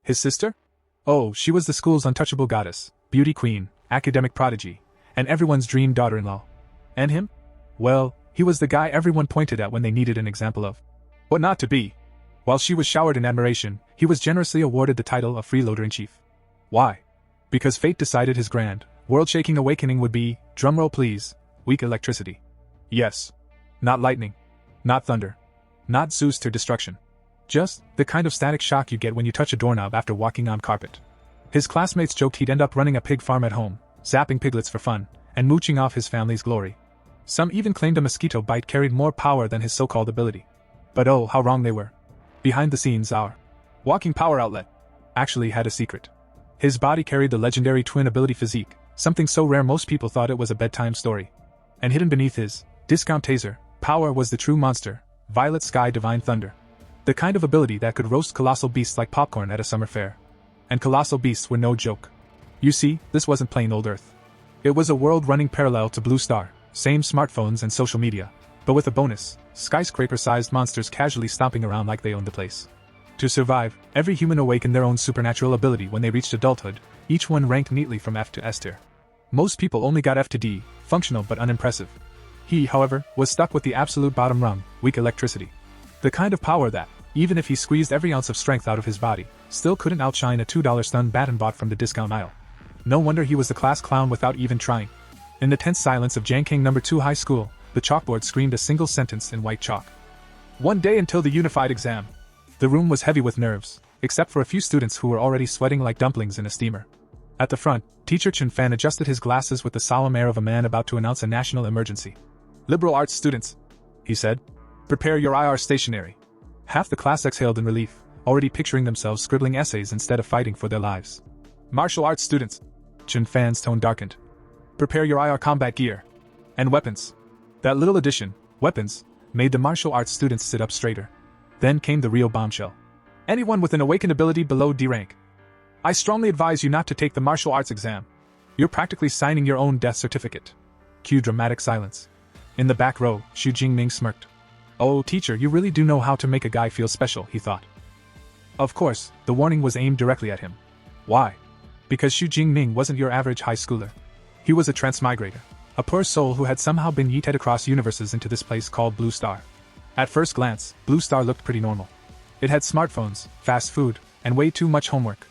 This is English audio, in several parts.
His sister? Oh, she was the school's untouchable goddess, beauty queen, academic prodigy, and everyone's dream daughter-in-law. And him? Well, he was the guy everyone pointed at when they needed an example of what not to be. While she was showered in admiration, he was generously awarded the title of freeloader-in-chief. Why? Because fate decided his grand, world-shaking awakening would be, drumroll please, weak electricity. Yes. Not lightning. Not thunder. Not Zeus to destruction. Just the kind of static shock you get when you touch a doorknob after walking on carpet. His classmates joked he'd end up running a pig farm at home, zapping piglets for fun, and mooching off his family's glory. Some even claimed a mosquito bite carried more power than his so-called ability. But oh, how wrong they were. Behind the scenes, our walking power outlet actually had a secret. His body carried the legendary twin ability physique, something so rare most people thought it was a bedtime story. And hidden beneath his discount taser power was the true monster, Violet Sky Divine Thunder. The kind of ability that could roast colossal beasts like popcorn at a summer fair. And colossal beasts were no joke. You see, this wasn't plain old Earth. It was a world running parallel to Blue Star, same smartphones and social media, but with a bonus, skyscraper-sized monsters casually stomping around like they owned the place. To survive, every human awakened their own supernatural ability when they reached adulthood, each one ranked neatly from F to S tier. Most people only got F to D, functional but unimpressive. He, however, was stuck with the absolute bottom rung, weak electricity. The kind of power that, even if he squeezed every ounce of strength out of his body, still couldn't outshine a $2 stun baton bought from the discount aisle. No wonder he was the class clown without even trying. In the tense silence of Jankang No. 2 High School, the chalkboard screamed a single sentence in white chalk. One day until the unified exam. The room was heavy with nerves, except for a few students who were already sweating like dumplings in a steamer. At the front, Teacher Chen Fan adjusted his glasses with the solemn air of a man about to announce a national emergency. Liberal arts students, he said. Prepare your IR stationery. Half the class exhaled in relief, already picturing themselves scribbling essays instead of fighting for their lives. Martial arts students, Chen Fan's tone darkened. Prepare your IR combat gear. And weapons. That little addition, weapons, made the martial arts students sit up straighter. Then came the real bombshell. Anyone with an awakened ability below D rank. I strongly advise you not to take the martial arts exam. You're practically signing your own death certificate. Cue dramatic silence. In the back row, Xu Jingming smirked. Oh, teacher, you really do know how to make a guy feel special, he thought. Of course, the warning was aimed directly at him. Why? Because Xu Jingming wasn't your average high schooler. He was a transmigrator, a poor soul who had somehow been yeeted across universes into this place called Blue Star. At first glance, Blue Star looked pretty normal. It had smartphones, fast food, and way too much homework.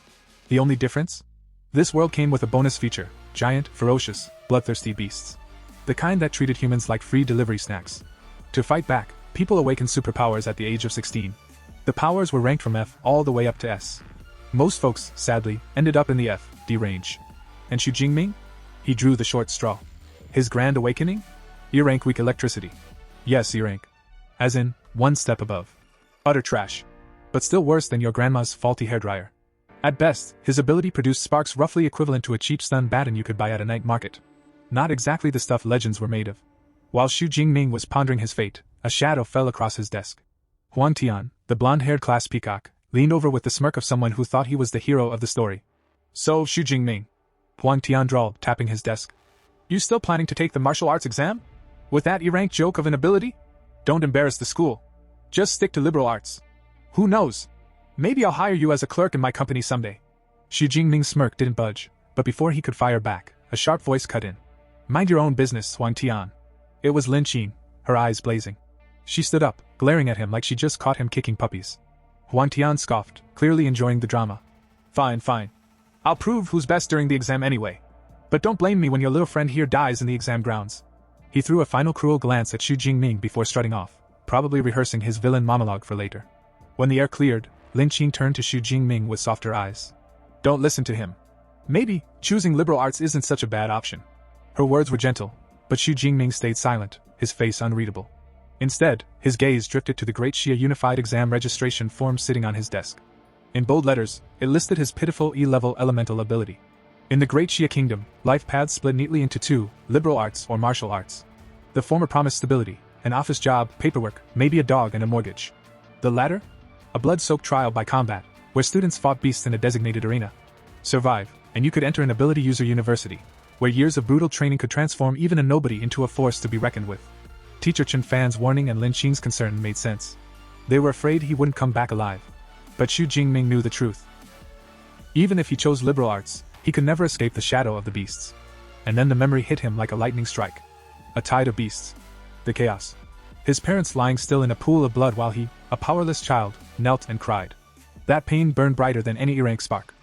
The only difference? This world came with a bonus feature: giant, ferocious, bloodthirsty beasts. The kind that treated humans like free delivery snacks. To fight back, people awakened superpowers at the age of 16. The powers were ranked from F all the way up to S. Most folks, sadly, ended up in the F, D range. And Xu Jingming? He drew the short straw. His grand awakening? E-rank weak electricity. Yes, E-rank. As in, one step above. Utter trash. But still worse than your grandma's faulty hairdryer. At best, his ability produced sparks roughly equivalent to a cheap stun baton you could buy at a night market. Not exactly the stuff legends were made of. While Xu Jingming was pondering his fate, a shadow fell across his desk. Huang Tian, the blonde-haired class peacock, leaned over with the smirk of someone who thought he was the hero of the story. So, Xu Jingming, Huang Tian drawled, tapping his desk. You still planning to take the martial arts exam? With that E-rank joke of an ability? Don't embarrass the school. Just stick to liberal arts. Who knows? Maybe I'll hire you as a clerk in my company someday. Xu Jingming's smirk didn't budge, but before he could fire back, a sharp voice cut in. Mind your own business, Huang Tian. It was Lin Qin, her eyes blazing. She stood up, glaring at him like she just caught him kicking puppies. Huang Tian scoffed, clearly enjoying the drama. Fine, fine. I'll prove who's best during the exam anyway. But don't blame me when your little friend here dies in the exam grounds. He threw a final cruel glance at Xu Jingming before strutting off, probably rehearsing his villain monologue for later. When the air cleared, Lin Qin turned to Xu Jingming with softer eyes. Don't listen to him. Maybe, choosing liberal arts isn't such a bad option. Her words were gentle, but Xu Jingming stayed silent, his face unreadable. Instead, his gaze drifted to the Great Xia Unified Exam registration form sitting on his desk. In bold letters, it listed his pitiful E-level elemental ability. In the Great Xia Kingdom, life paths split neatly into two, liberal arts or martial arts. The former promised stability, an office job, paperwork, maybe a dog and a mortgage. The latter? A blood-soaked trial by combat, where students fought beasts in a designated arena. Survive, and you could enter an ability user university, where years of brutal training could transform even a nobody into a force to be reckoned with. Teacher Chen Fan's warning and Lin Qin's concern made sense. They were afraid he wouldn't come back alive. But Xu Jingming knew the truth. Even if he chose liberal arts, he could never escape the shadow of the beasts. And then the memory hit him like a lightning strike. A tide of beasts. The chaos. His parents lying still in a pool of blood while he, a powerless child, knelt and cried. That pain burned brighter than any E-rank spark.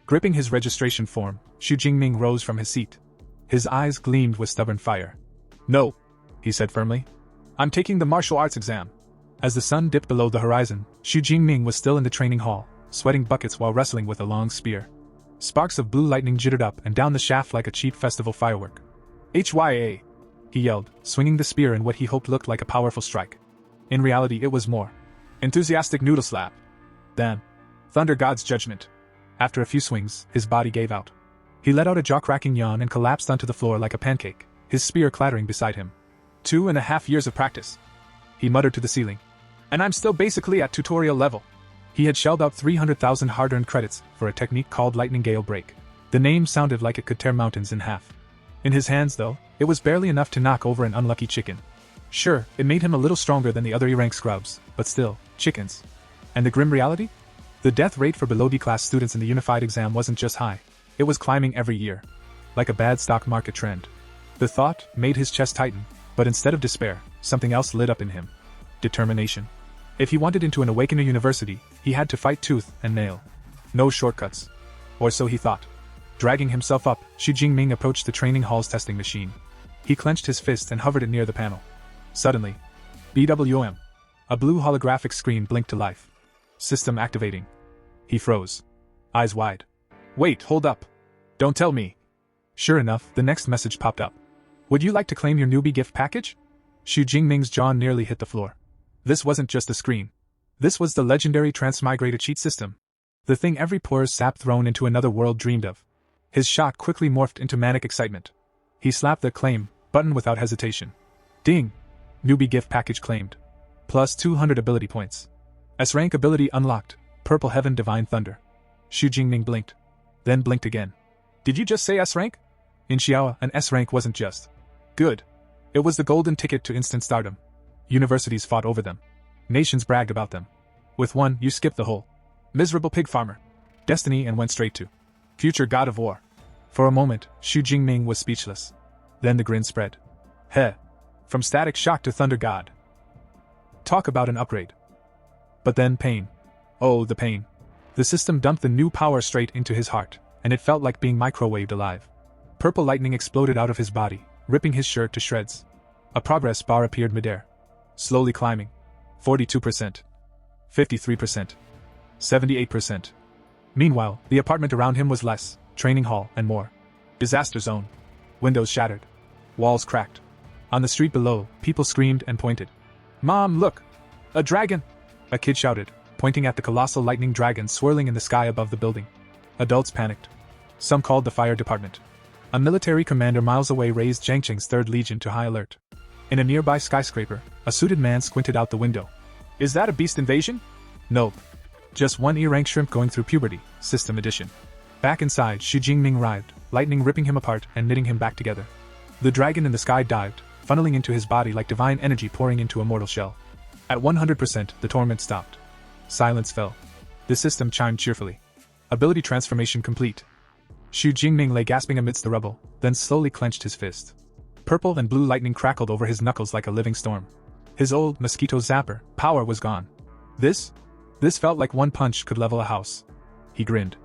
Gripping his registration form, Xu Jingming rose from his seat. His eyes gleamed with stubborn fire. "No," he said firmly. "I'm taking the martial arts exam." As the sun dipped below the horizon, Xu Jingming was still in the training hall, sweating buckets while wrestling with a long spear. Sparks of blue lightning jittered up and down the shaft like a cheap festival firework. "HYA!" he yelled, swinging the spear in what he hoped looked like a powerful strike. In reality, it was more. Enthusiastic noodle slap. Then, Thunder God's judgment. After a few swings, his body gave out. He let out a jaw-cracking yawn and collapsed onto the floor like a pancake, his spear clattering beside him. 2.5 years of practice, he muttered to the ceiling. And I'm still basically at tutorial level. He had shelled out 300,000 hard-earned credits for a technique called Lightning Gale Break. The name sounded like it could tear mountains in half. In his hands, though, it was barely enough to knock over an unlucky chicken. Sure, it made him a little stronger than the other E-rank scrubs, but still, chickens. And the grim reality? The death rate for below B-class students in the unified exam wasn't just high, it was climbing every year. Like a bad stock market trend. The thought made his chest tighten, but instead of despair, something else lit up in him. Determination. If he wanted into an Awakener university, he had to fight tooth and nail. No shortcuts. Or so he thought. Dragging himself up, Xu Jingming approached the training hall's testing machine. He clenched his fist and hovered it near the panel. Suddenly, BWM. A blue holographic screen blinked to life. System activating. He froze. Eyes wide. Wait, hold up. Don't tell me. Sure enough, the next message popped up. Would you like to claim your newbie gift package? Xu Jingming's jaw nearly hit the floor. This wasn't just a screen. This was the legendary transmigrated cheat system. The thing every poor sap thrown into another world dreamed of. His shock quickly morphed into manic excitement. He slapped the claim button without hesitation. Ding! Newbie gift package claimed. Plus 200 ability points. S-rank ability unlocked. Purple Heaven Divine Thunder. Xu Jingming blinked. Then blinked again. Did you just say S-rank? In Xiaoa, an S-rank wasn't just good. It was the golden ticket to instant stardom. Universities fought over them. Nations bragged about them. With one, you skipped the whole miserable pig farmer destiny and went straight to future god of war. For a moment, Xu Jingming was speechless. Then the grin spread. Heh. From static shock to thunder god. Talk about an upgrade. But then pain. Oh, the pain. The system dumped the new power straight into his heart, and it felt like being microwaved alive. Purple lightning exploded out of his body, ripping his shirt to shreds. A progress bar appeared midair. Slowly climbing. 42%. 53%. 78%. Meanwhile, the apartment around him was less, training hall, and more. Disaster zone. Windows shattered. Walls cracked. On the street below, people screamed and pointed. Mom, look! A dragon! A kid shouted, pointing at the colossal lightning dragon swirling in the sky above the building. Adults panicked. Some called the fire department. A military commander miles away raised Jiangqing's 3rd Legion to high alert. In a nearby skyscraper, a suited man squinted out the window. Is that a beast invasion? Nope. Just one E-rank shrimp going through puberty, System Edition. Back inside, Xu Jingming writhed, lightning ripping him apart and knitting him back together. The dragon in the sky dived, funneling into his body like divine energy pouring into a mortal shell. At 100%, the torment stopped. Silence fell. The system chimed cheerfully. Ability transformation complete. Xu Jingming lay gasping amidst the rubble, then slowly clenched his fist. Purple and blue lightning crackled over his knuckles like a living storm. His old mosquito zapper power was gone. This felt like one punch could level a house. He grinned.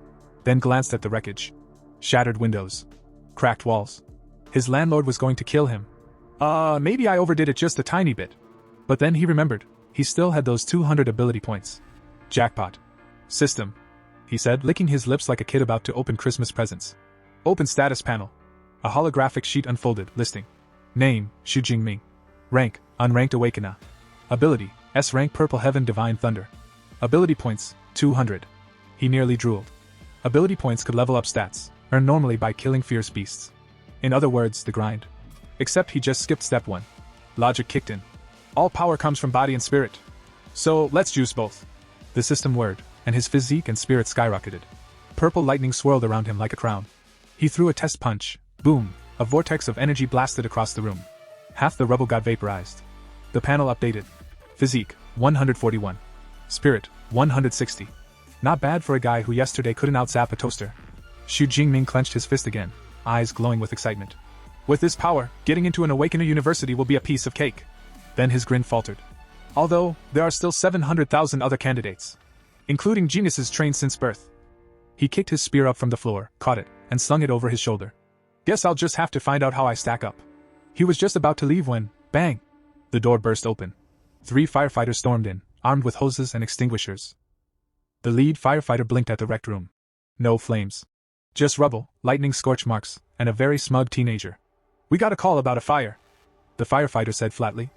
Then glanced at the wreckage. Shattered windows. Cracked walls. His landlord was going to kill him. Maybe I overdid it just a tiny bit. But then he remembered, he still had those 200 ability points. Jackpot. System. He said, licking his lips like a kid about to open Christmas presents. Open status panel. A holographic sheet unfolded, listing. Name, Xu Jingming. Rank, Unranked Awakener. Ability, S-rank Purple Heaven Divine Thunder. Ability points, 200. He nearly drooled. Ability points could level up stats, earned normally by killing fierce beasts. In other words, the grind. Except he just skipped step 1. Logic kicked in. All power comes from body and spirit. So, let's juice both. The system whirred, and his physique and spirit skyrocketed. Purple lightning swirled around him like a crown. He threw a test punch. Boom! A vortex of energy blasted across the room. Half the rubble got vaporized. The panel updated. Physique, 141. Spirit, 160. Not bad for a guy who yesterday couldn't outzap a toaster. Xu Jingming clenched his fist again, eyes glowing with excitement. With this power, getting into an Awakener University will be a piece of cake. Then his grin faltered. Although, there are still 700,000 other candidates, including geniuses trained since birth. He kicked his spear up from the floor, caught it, and slung it over his shoulder. Guess I'll just have to find out how I stack up. He was just about to leave when, bang! The door burst open. 3 firefighters stormed in, armed with hoses and extinguishers. The lead firefighter blinked at the wrecked room. No flames. Just rubble, lightning scorch marks, and a very smug teenager. We got a call about a fire, the firefighter said flatly.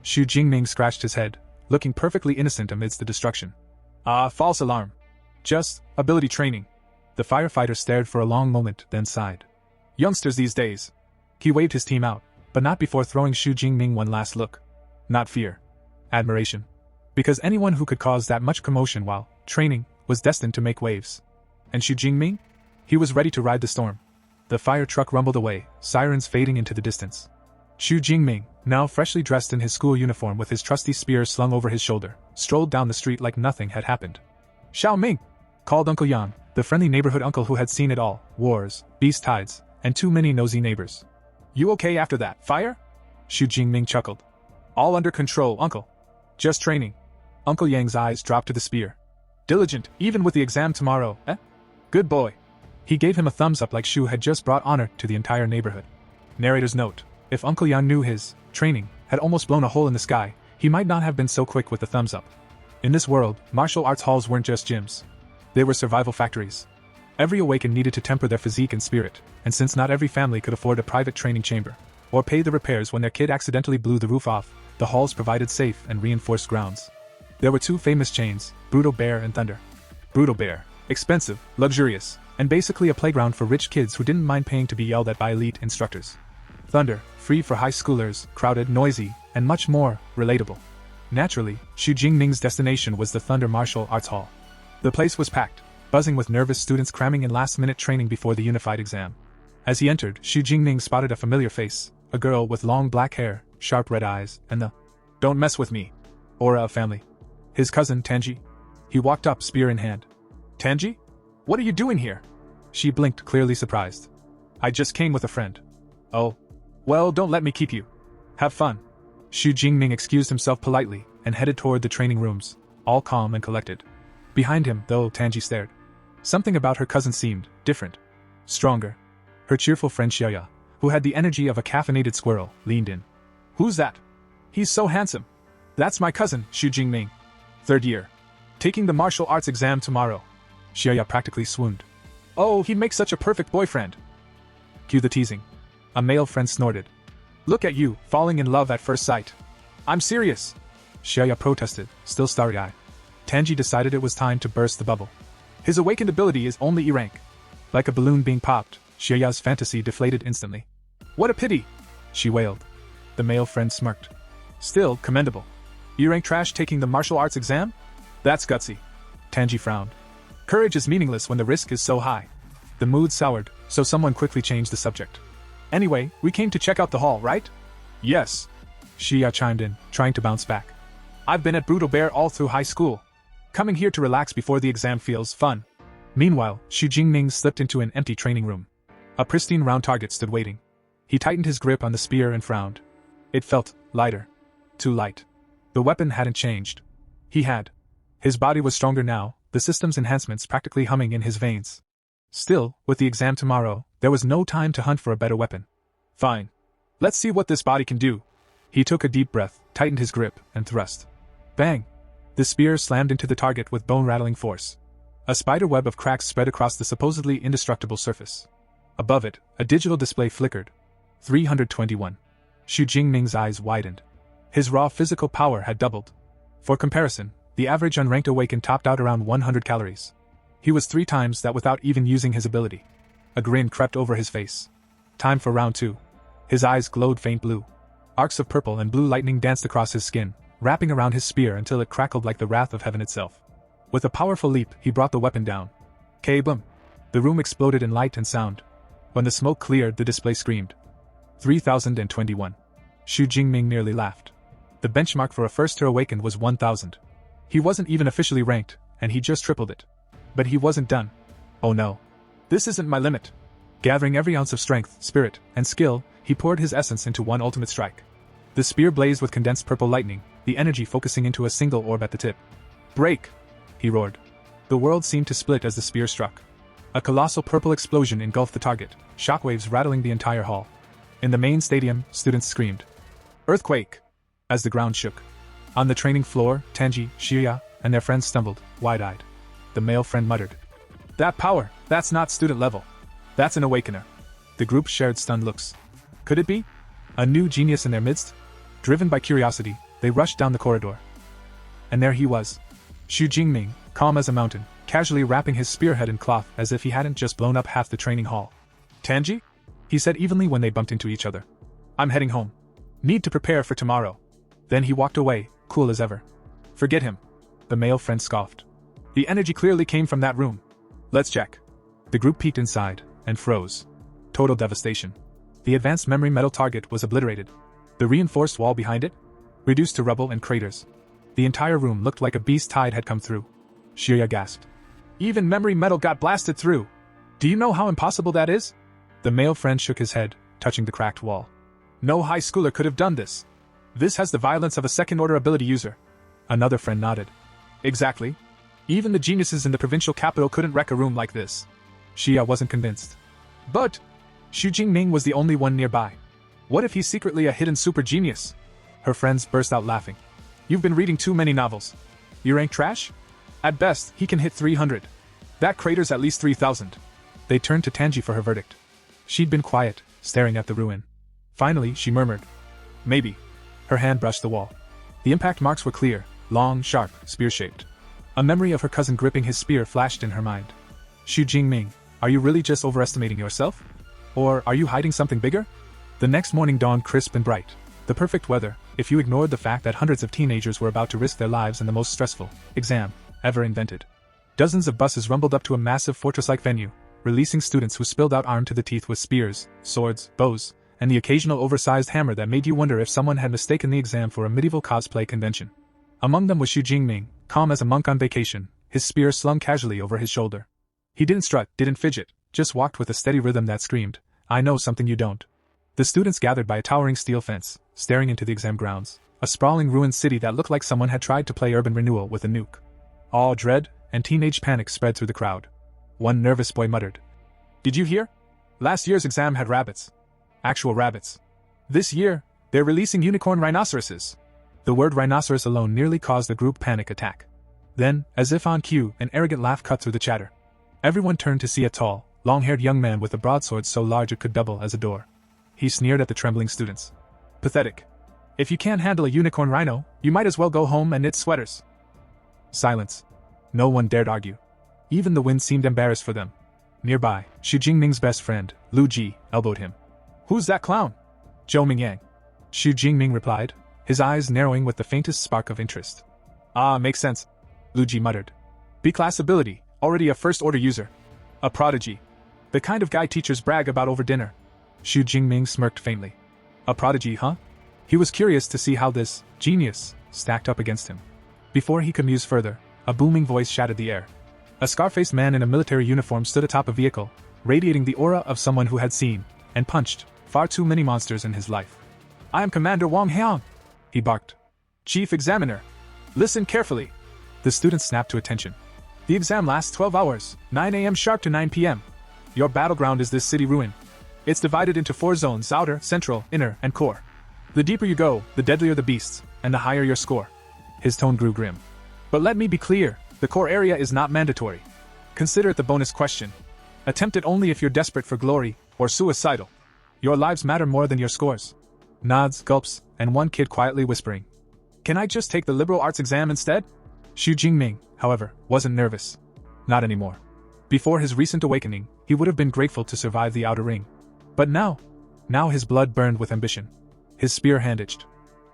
Xu Jingming scratched his head, looking perfectly innocent amidst the destruction. False alarm. Just ability training. The firefighter stared for a long moment, then sighed. Youngsters these days. He waved his team out, but not before throwing Xu Jingming one last look. Not fear. Admiration. Because anyone who could cause that much commotion while training was destined to make waves. And Xu Jingming? He was ready to ride the storm. The fire truck rumbled away, sirens fading into the distance. Xu Jingming, now freshly dressed in his school uniform with his trusty spear slung over his shoulder, strolled down the street like nothing had happened. Xiao Ming! Called Uncle Yang, the friendly neighborhood uncle who had seen it all, wars, beast tides, and too many nosy neighbors. You okay after that fire? Xu Jingming chuckled. All under control, uncle. Just training. Uncle Yang's eyes dropped to the spear. Diligent, even with the exam tomorrow, eh? Good boy. He gave him a thumbs up like Xu had just brought honor to the entire neighborhood. Narrator's note: if Uncle Yang knew his training had almost blown a hole in the sky, he might not have been so quick with the thumbs up. In this world, martial arts halls weren't just gyms. They were survival factories. Every awakened needed to temper their physique and spirit, and since not every family could afford a private training chamber, or pay the repairs when their kid accidentally blew the roof off, the halls provided safe and reinforced grounds. There were 2 famous chains, Brutal Bear and Thunder. Brutal Bear, expensive, luxurious, and basically a playground for rich kids who didn't mind paying to be yelled at by elite instructors. Thunder, free for high schoolers, crowded, noisy, and much more relatable. Naturally, Xu Jingming's destination was the Thunder Martial Arts Hall. The place was packed, buzzing with nervous students cramming in last-minute training before the unified exam. As he entered, Xu Jingming spotted a familiar face, a girl with long black hair, sharp red eyes, and the "don't mess with me" aura of family. His cousin, Tanji. He walked up, spear in hand. Tanji? What are you doing here? She blinked, clearly surprised. I just came with a friend. Oh. Well, don't let me keep you. Have fun. Xu Jingming excused himself politely and headed toward the training rooms, all calm and collected. Behind him, though, Tanji stared. Something about her cousin seemed different. Stronger. Her cheerful friend Xiaoya, who had the energy of a caffeinated squirrel, leaned in. Who's that? He's so handsome. That's my cousin, Xu Jingming. 3rd year. Taking the martial arts exam tomorrow. Xiaoya practically swooned. Oh, he'd make such a perfect boyfriend. Cue the teasing. A male friend snorted. Look at you, falling in love at first sight. I'm serious. Xiaoya protested, still starry-eyed. Tanji decided it was time to burst the bubble. His awakened ability is only E-rank. Like a balloon being popped, Xiaoya's fantasy deflated instantly. What a pity, she wailed. The male friend smirked. Still commendable. E-rank trash taking the martial arts exam? That's gutsy. Tanji frowned. Courage is meaningless when the risk is so high. The mood soured, so someone quickly changed the subject. Anyway, we came to check out the hall, right? Yes. Xia chimed in, trying to bounce back. I've been at Brutal Bear all through high school. Coming here to relax before the exam feels fun. Meanwhile, Xu Jingming slipped into an empty training room. A pristine round target stood waiting. He tightened his grip on the spear and frowned. It felt lighter. Too light. The weapon hadn't changed. He had. His body was stronger now, the system's enhancements practically humming in his veins. Still, with the exam tomorrow, there was no time to hunt for a better weapon. Fine. Let's see what this body can do. He took a deep breath, tightened his grip, and thrust. Bang! The spear slammed into the target with bone-rattling force. A spider web of cracks spread across the supposedly indestructible surface. Above it, a digital display flickered. 321. Xu Jingming's eyes widened. His raw physical power had doubled. For comparison, the average unranked awakened topped out around 100 calories. He was 3 times that without even using his ability. A grin crept over his face. Time for round 2. His eyes glowed faint blue. Arcs of purple and blue lightning danced across his skin, wrapping around his spear until it crackled like the wrath of heaven itself. With a powerful leap, he brought the weapon down. K-boom! The room exploded in light and sound. When the smoke cleared, the display screamed. 3021. Xu Jingming nearly laughed. The benchmark for a first-tier awakened was 1000. He wasn't even officially ranked, and he just tripled it. But he wasn't done. Oh no. This isn't my limit. Gathering every ounce of strength, spirit, and skill, he poured his essence into one ultimate strike. The spear blazed with condensed purple lightning, the energy focusing into a single orb at the tip. Break! He roared. The world seemed to split as the spear struck. A colossal purple explosion engulfed the target, shockwaves rattling the entire hall. In the main stadium, students screamed. Earthquake! As the ground shook. On the training floor, Tanji, Shiya, and their friends stumbled, wide-eyed. The male friend muttered. That power, that's not student level. That's an awakener. The group shared stunned looks. Could it be? A new genius in their midst? Driven by curiosity, they rushed down the corridor. And there he was. Xu Jingming, calm as a mountain, casually wrapping his spearhead in cloth as if he hadn't just blown up half the training hall. Tanji? He said evenly when they bumped into each other. I'm heading home. Need to prepare for tomorrow. Then he walked away, cool as ever. Forget him. The male friend scoffed. The energy clearly came from that room. Let's check. The group peeked inside, and froze. Total devastation. The advanced memory metal target was obliterated. The reinforced wall behind it? Reduced to rubble and craters. The entire room looked like a beast tide had come through. Shirya gasped. Even memory metal got blasted through. Do you know how impossible that is? The male friend shook his head, touching the cracked wall. No high schooler could have done this. This has the violence of a second-order ability user. Another friend nodded. Exactly. Even the geniuses in the provincial capital couldn't wreck a room like this. Xia wasn't convinced. But Xu Jingming was the only one nearby. What if he's secretly a hidden super genius? Her friends burst out laughing. You've been reading too many novels. You rank trash? At best, he can hit 300. That crater's at least 3,000. They turned to Tanji for her verdict. She'd been quiet, staring at the ruin. Finally, she murmured. Maybe. Her hand brushed the wall. The impact marks were clear, long, sharp, spear-shaped. A memory of her cousin gripping his spear flashed in her mind. Xu Jingming, are you really just overestimating yourself? Or are you hiding something bigger? The next morning dawned crisp and bright. The perfect weather, if you ignored the fact that hundreds of teenagers were about to risk their lives in the most stressful exam ever invented. Dozens of buses rumbled up to a massive fortress-like venue, releasing students who spilled out armed to the teeth with spears, swords, bows, and the occasional oversized hammer that made you wonder if someone had mistaken the exam for a medieval cosplay convention. Among them was Xu Jingming, calm as a monk on vacation, his spear slung casually over his shoulder. He didn't strut, didn't fidget, just walked with a steady rhythm that screamed, I know something you don't. The students gathered by a towering steel fence, staring into the exam grounds, a sprawling ruined city that looked like someone had tried to play urban renewal with a nuke. Awe, dread, and teenage panic spread through the crowd. One nervous boy muttered. Did you hear? Last year's exam had rabbits. Actual rabbits. This year, they're releasing unicorn rhinoceroses. The word rhinoceros alone nearly caused the group panic attack. Then, as if on cue, an arrogant laugh cut through the chatter. Everyone turned to see a tall, long-haired young man with a broadsword so large it could double as a door. He sneered at the trembling students. Pathetic. If you can't handle a unicorn rhino, you might as well go home and knit sweaters. Silence. No one dared argue. Even the wind seemed embarrassed for them. Nearby, Xu Jingming's best friend, Lu Ji, elbowed him. Who's that clown? Zhou Mingyang. Xu Jingming replied, his eyes narrowing with the faintest spark of interest. Ah, makes sense. Lu Ji muttered. B-class ability, already a first-order user. A prodigy. The kind of guy teachers brag about over dinner. Xu Jingming smirked faintly. A prodigy, huh? He was curious to see how this genius stacked up against him. Before he could muse further, a booming voice shattered the air. A scar-faced man in a military uniform stood atop a vehicle, radiating the aura of someone who had seen, and punched, far too many monsters in his life. I am Commander Wang Hiang, he barked. Chief Examiner. Listen carefully. The students snapped to attention. The exam lasts 12 hours, 9 a.m. sharp to 9 p.m. Your battleground is this city ruin. It's divided into 4 zones: outer, central, inner, and core. The deeper you go, the deadlier the beasts, and the higher your score. His tone grew grim. But let me be clear, the core area is not mandatory. Consider it the bonus question. Attempt it only if you're desperate for glory, or suicidal. Your lives matter more than your scores. Nods, gulps, and one kid quietly whispering. Can I just take the liberal arts exam instead? Xu Jingming, however, wasn't nervous. Not anymore. Before his recent awakening, he would have been grateful to survive the outer ring. But now his blood burned with ambition. His spear hand itched.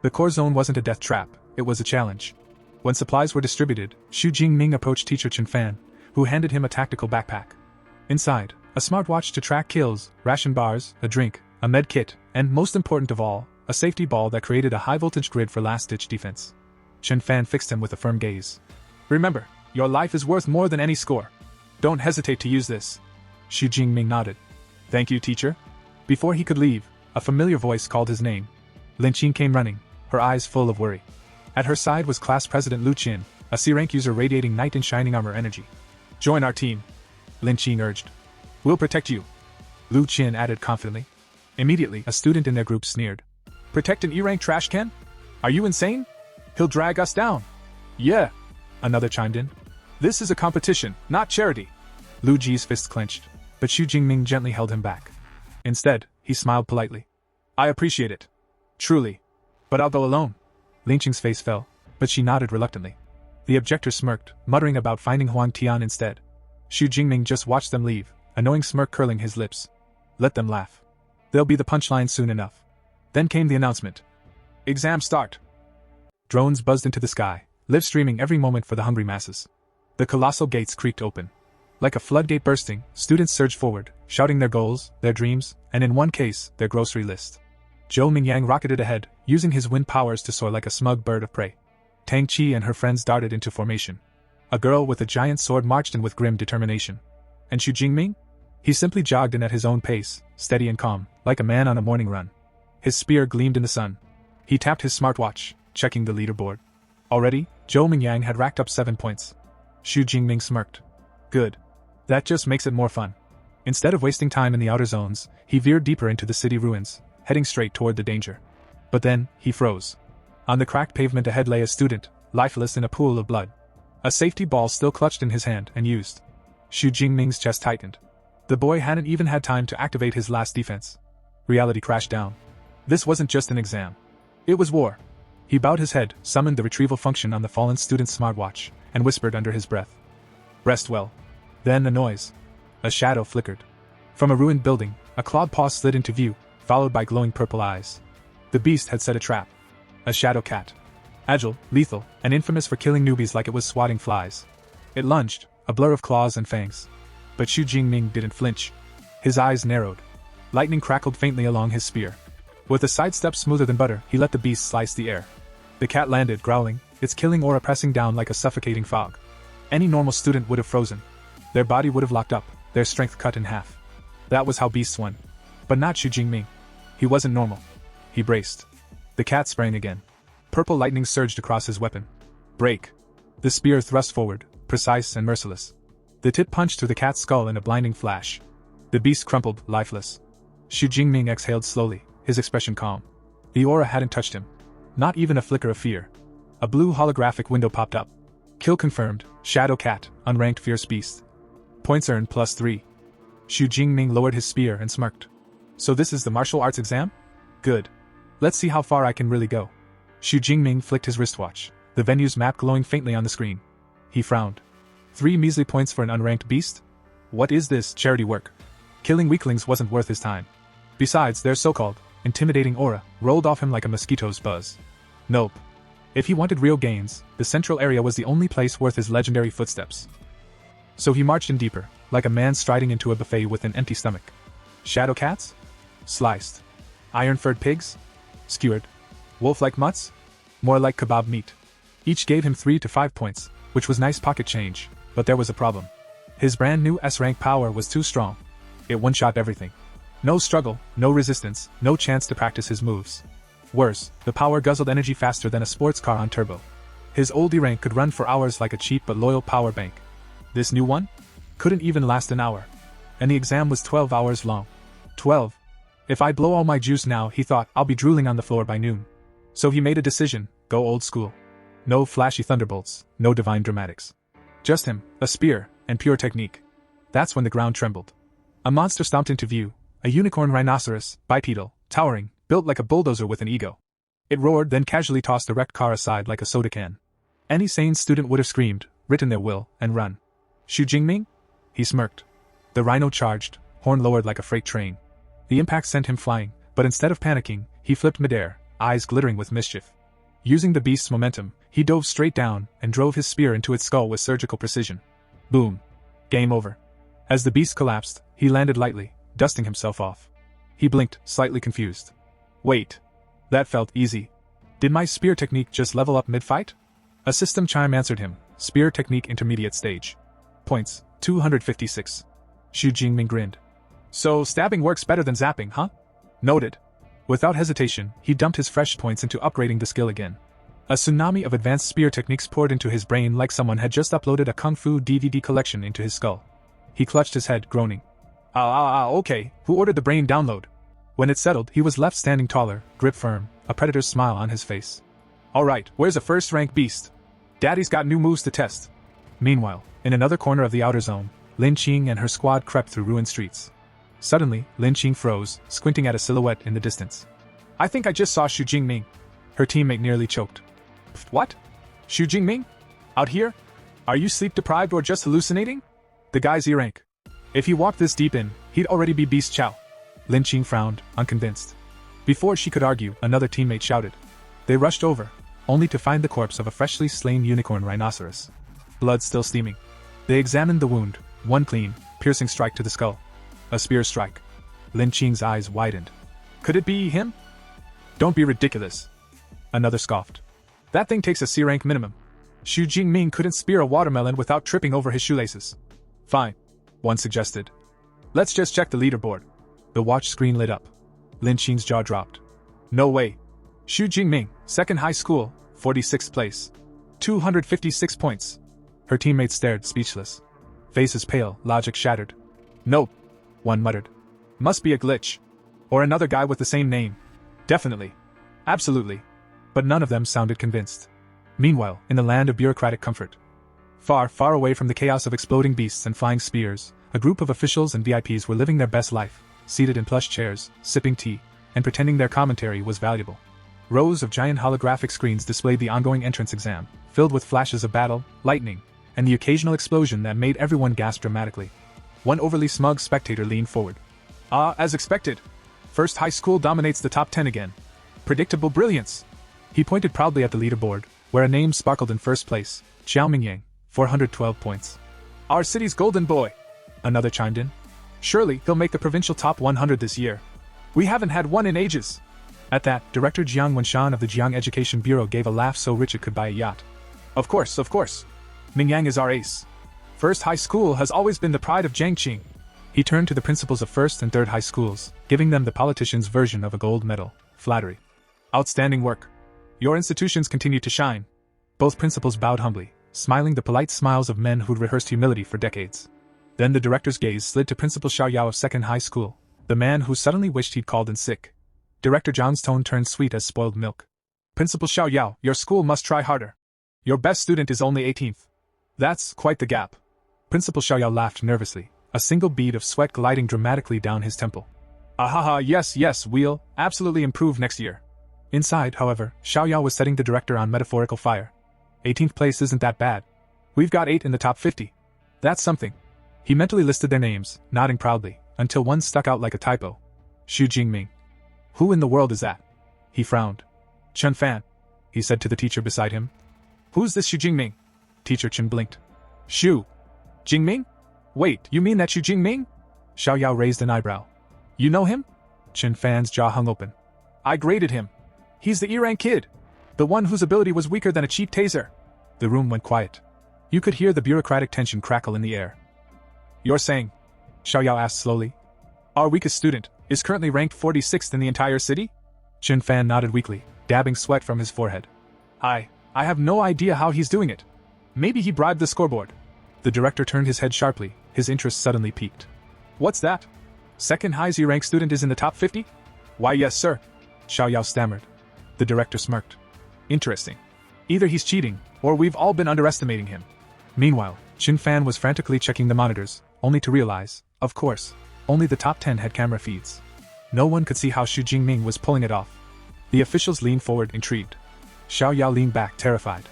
The core zone wasn't a death trap, it was a challenge. When supplies were distributed, Xu Jingming approached teacher Chen Fan, who handed him a tactical backpack. Inside, a smartwatch to track kills, ration bars, a drink, a med kit, and most important of all, a safety ball that created a high-voltage grid for last-ditch defense. Chen Fan fixed him with a firm gaze. Remember, your life is worth more than any score. Don't hesitate to use this. Xu Jingming nodded. Thank you, teacher. Before he could leave, a familiar voice called his name. Lin Qing came running, her eyes full of worry. At her side was class president Lu Qin, a C-rank user radiating knight in shining armor energy. Join our team, Lin Qing urged. We'll protect you, Lu Qin added confidently. Immediately, a student in their group sneered. Protect an E-rank trash can? Are you insane? He'll drag us down. Yeah, another chimed in. This is a competition, not charity. Lu Ji's fists clenched, but Xu Jingming gently held him back. Instead, he smiled politely. I appreciate it. Truly. But I'll go alone. Lin Qing's face fell, but she nodded reluctantly. The objector smirked, muttering about finding Huang Tian instead. Xu Jingming just watched them leave, a knowing smirk curling his lips. Let them laugh. They'll be the punchline soon enough. Then came the announcement. Exam start. Drones buzzed into the sky, live streaming every moment for the hungry masses. The colossal gates creaked open. Like a floodgate bursting, students surged forward, shouting their goals, their dreams, and in one case, their grocery list. Zhou Mingyang rocketed ahead, using his wind powers to soar like a smug bird of prey. Tang Qi and her friends darted into formation. A girl with a giant sword marched in with grim determination. And Xu Jingming? He simply jogged in at his own pace, steady and calm, like a man on a morning run. His spear gleamed in the sun. He tapped his smartwatch, checking the leaderboard. Already, Zhou Mingyang had racked up 7 points. Xu Jingming smirked. Good. That just makes it more fun. Instead of wasting time in the outer zones, he veered deeper into the city ruins, heading straight toward the danger. But then, he froze. On the cracked pavement ahead lay a student, lifeless in a pool of blood. A safety ball still clutched in his hand and used. Xu Jingming's chest tightened. The boy hadn't even had time to activate his last defense. Reality crashed down. This wasn't just an exam. It was war. He bowed his head, summoned the retrieval function on the fallen student's smartwatch, and whispered under his breath. Rest well. Then a noise. A shadow flickered. From a ruined building, a clawed paw slid into view, followed by glowing purple eyes. The beast had set a trap. A shadow cat. Agile, lethal, and infamous for killing newbies like it was swatting flies. It lunged, a blur of claws and fangs. But Xu Jingming didn't flinch. His eyes narrowed. Lightning crackled faintly along his spear. With a sidestep smoother than butter, he let the beast slice the air. The cat landed, growling, its killing aura pressing down like a suffocating fog. Any normal student would have frozen. Their body would have locked up, their strength cut in half. That was how beasts won. But not Xu Jingming. He wasn't normal. He braced. The cat sprang again. Purple lightning surged across his weapon. Break. The spear thrust forward, precise and merciless. The tip punched through the cat's skull in a blinding flash. The beast crumpled, lifeless. Xu Jingming exhaled slowly, his expression calm. The aura hadn't touched him. Not even a flicker of fear. A blue holographic window popped up. Kill confirmed, Shadow Cat, unranked fierce beast. Points earned +3. Xu Jingming lowered his spear and smirked. So this is the martial arts exam? Good. Let's see how far I can really go. Xu Jingming flicked his wristwatch, the venue's map glowing faintly on the screen. He frowned. 3 measly points for an unranked beast? What is this charity work? Killing weaklings wasn't worth his time. Besides, their so-called intimidating aura rolled off him like a mosquito's buzz. Nope. If he wanted real gains, the central area was the only place worth his legendary footsteps. So he marched in deeper, like a man striding into a buffet with an empty stomach. Shadow cats? Sliced. Iron-furred pigs? Skewered. Wolf-like mutts? More like kebab meat. Each gave him 3 to 5 points, which was nice pocket change, but there was a problem. His brand new S-rank power was too strong. It one-shot everything. No struggle, no resistance, no chance to practice his moves. Worse, the power guzzled energy faster than a sports car on turbo. His old E-rank could run for hours like a cheap but loyal power bank. This new one? Couldn't even last an hour. And the exam was 12 hours long. 12. If I blow all my juice now, he thought, I'll be drooling on the floor by noon. So he made a decision, go old school. No flashy thunderbolts, no divine dramatics. Just him, a spear, and pure technique. That's when the ground trembled. A monster stomped into view, a unicorn rhinoceros, bipedal, towering, built like a bulldozer with an ego. It roared, then casually tossed the wrecked car aside like a soda can. Any sane student would have screamed, written their will, and run. Xu Jingming? He smirked. The rhino charged, horn lowered like a freight train. The impact sent him flying, but instead of panicking, he flipped midair, eyes glittering with mischief. Using the beast's momentum, he dove straight down and drove his spear into its skull with surgical precision. Boom. Game over. As the beast collapsed, he landed lightly, dusting himself off. He blinked, slightly confused. Wait. That felt easy. Did my spear technique just level up mid-fight? A system chime answered him, spear technique intermediate stage. Points, 256. Xu Jingming grinned. So stabbing works better than zapping, huh? Noted. Without hesitation, he dumped his fresh points into upgrading the skill again. A tsunami of advanced spear techniques poured into his brain like someone had just uploaded a kung fu DVD collection into his skull. He clutched his head, groaning. Okay, who ordered the brain download? When it settled, he was left standing taller, grip firm, a predator's smile on his face. Alright, where's a first-rank beast? Daddy's got new moves to test. Meanwhile, in another corner of the outer zone, Lin Qing and her squad crept through ruined streets. Suddenly, Lin Qing froze, squinting at a silhouette in the distance. I think I just saw Xu Jingming. Her teammate nearly choked. What? Xu Jingming? Out here? Are you sleep-deprived or just hallucinating? The guy's E-rank. If he walked this deep in, he'd already be Beast Chow. Lin Qing frowned, unconvinced. Before she could argue, another teammate shouted. They rushed over, only to find the corpse of a freshly slain unicorn rhinoceros. Blood still steaming. They examined the wound, one clean, piercing strike to the skull. A spear strike. Lin Qing's eyes widened. Could it be him? Don't be ridiculous. Another scoffed. That thing takes a C-rank minimum. Xu Jingming couldn't spear a watermelon without tripping over his shoelaces. Fine, one suggested. Let's just check the leaderboard. The watch screen lit up. Lin Qing's jaw dropped. No way. Xu Jingming, second high school, 46th place. 256 points. Her teammates stared, speechless. Faces pale, logic shattered. Nope, one muttered. Must be a glitch. Or another guy with the same name. Definitely. Absolutely. But none of them sounded convinced. Meanwhile, in the land of bureaucratic comfort, far, far away from the chaos of exploding beasts and flying spears, a group of officials and VIPs were living their best life, seated in plush chairs, sipping tea, and pretending their commentary was valuable. Rows of giant holographic screens displayed the ongoing entrance exam, filled with flashes of battle, lightning, and the occasional explosion that made everyone gasp dramatically. One overly smug spectator leaned forward. As expected. First high school dominates the top 10 again. Predictable brilliance. He pointed proudly at the leaderboard, where a name sparkled in first place, Xiao Mingyang, 412 points. Our city's golden boy. Another chimed in. Surely he'll make the provincial top 100 this year. We haven't had one in ages. At that, Director Jiang Wenshan of the Jiang Education Bureau gave a laugh so rich it could buy a yacht. Of course. Mingyang is our ace. First high school has always been the pride of Jiangqing. He turned to the principals of first and third high schools, giving them the politician's version of a gold medal. Flattery. Outstanding work. Your institutions continue to shine. Both principals bowed humbly, smiling the polite smiles of men who'd rehearsed humility for decades. Then the director's gaze slid to Principal Xiao Yao of second high school, the man who suddenly wished he'd called in sick. Director Zhang's tone turned sweet as spoiled milk. Principal Xiao Yao, your school must try harder. Your best student is only 18th. That's quite the gap. Principal Xiao Yao laughed nervously, a single bead of sweat gliding dramatically down his temple. Ahaha, yes, we'll absolutely improve next year. Inside, however, Xiao Yao was setting the director on metaphorical fire. 18th place isn't that bad. We've got 8 in the top 50. That's something. He mentally listed their names, nodding proudly, until one stuck out like a typo. Xu Jingming. Who in the world is that? He frowned. Chen Fan, he said to the teacher beside him. Who's this Xu Jingming? Teacher Chen blinked. Xu Jingming? Wait, you mean that Xu Jingming? Xiao Yao raised an eyebrow. You know him? Chen Fan's jaw hung open. I graded him. He's the E-rank kid. The one whose ability was weaker than a cheap taser. The room went quiet. You could hear the bureaucratic tension crackle in the air. You're saying? Xiao Yao asked slowly. Our weakest student is currently ranked 46th in the entire city? Chen Fan nodded weakly, dabbing sweat from his forehead. I have no idea how he's doing it. Maybe he bribed the scoreboard. The director turned his head sharply, his interest suddenly piqued. What's that? Second highest E-rank student is in the top 50? Why yes, sir. Xiao Yao stammered. The director smirked. Interesting. Either he's cheating, or we've all been underestimating him. Meanwhile, Chen Fan was frantically checking the monitors, only to realize, of course, only the top 10 had camera feeds. No one could see how Xu Jingming was pulling it off. The officials leaned forward, intrigued. Xiao Yao leaned back, terrified.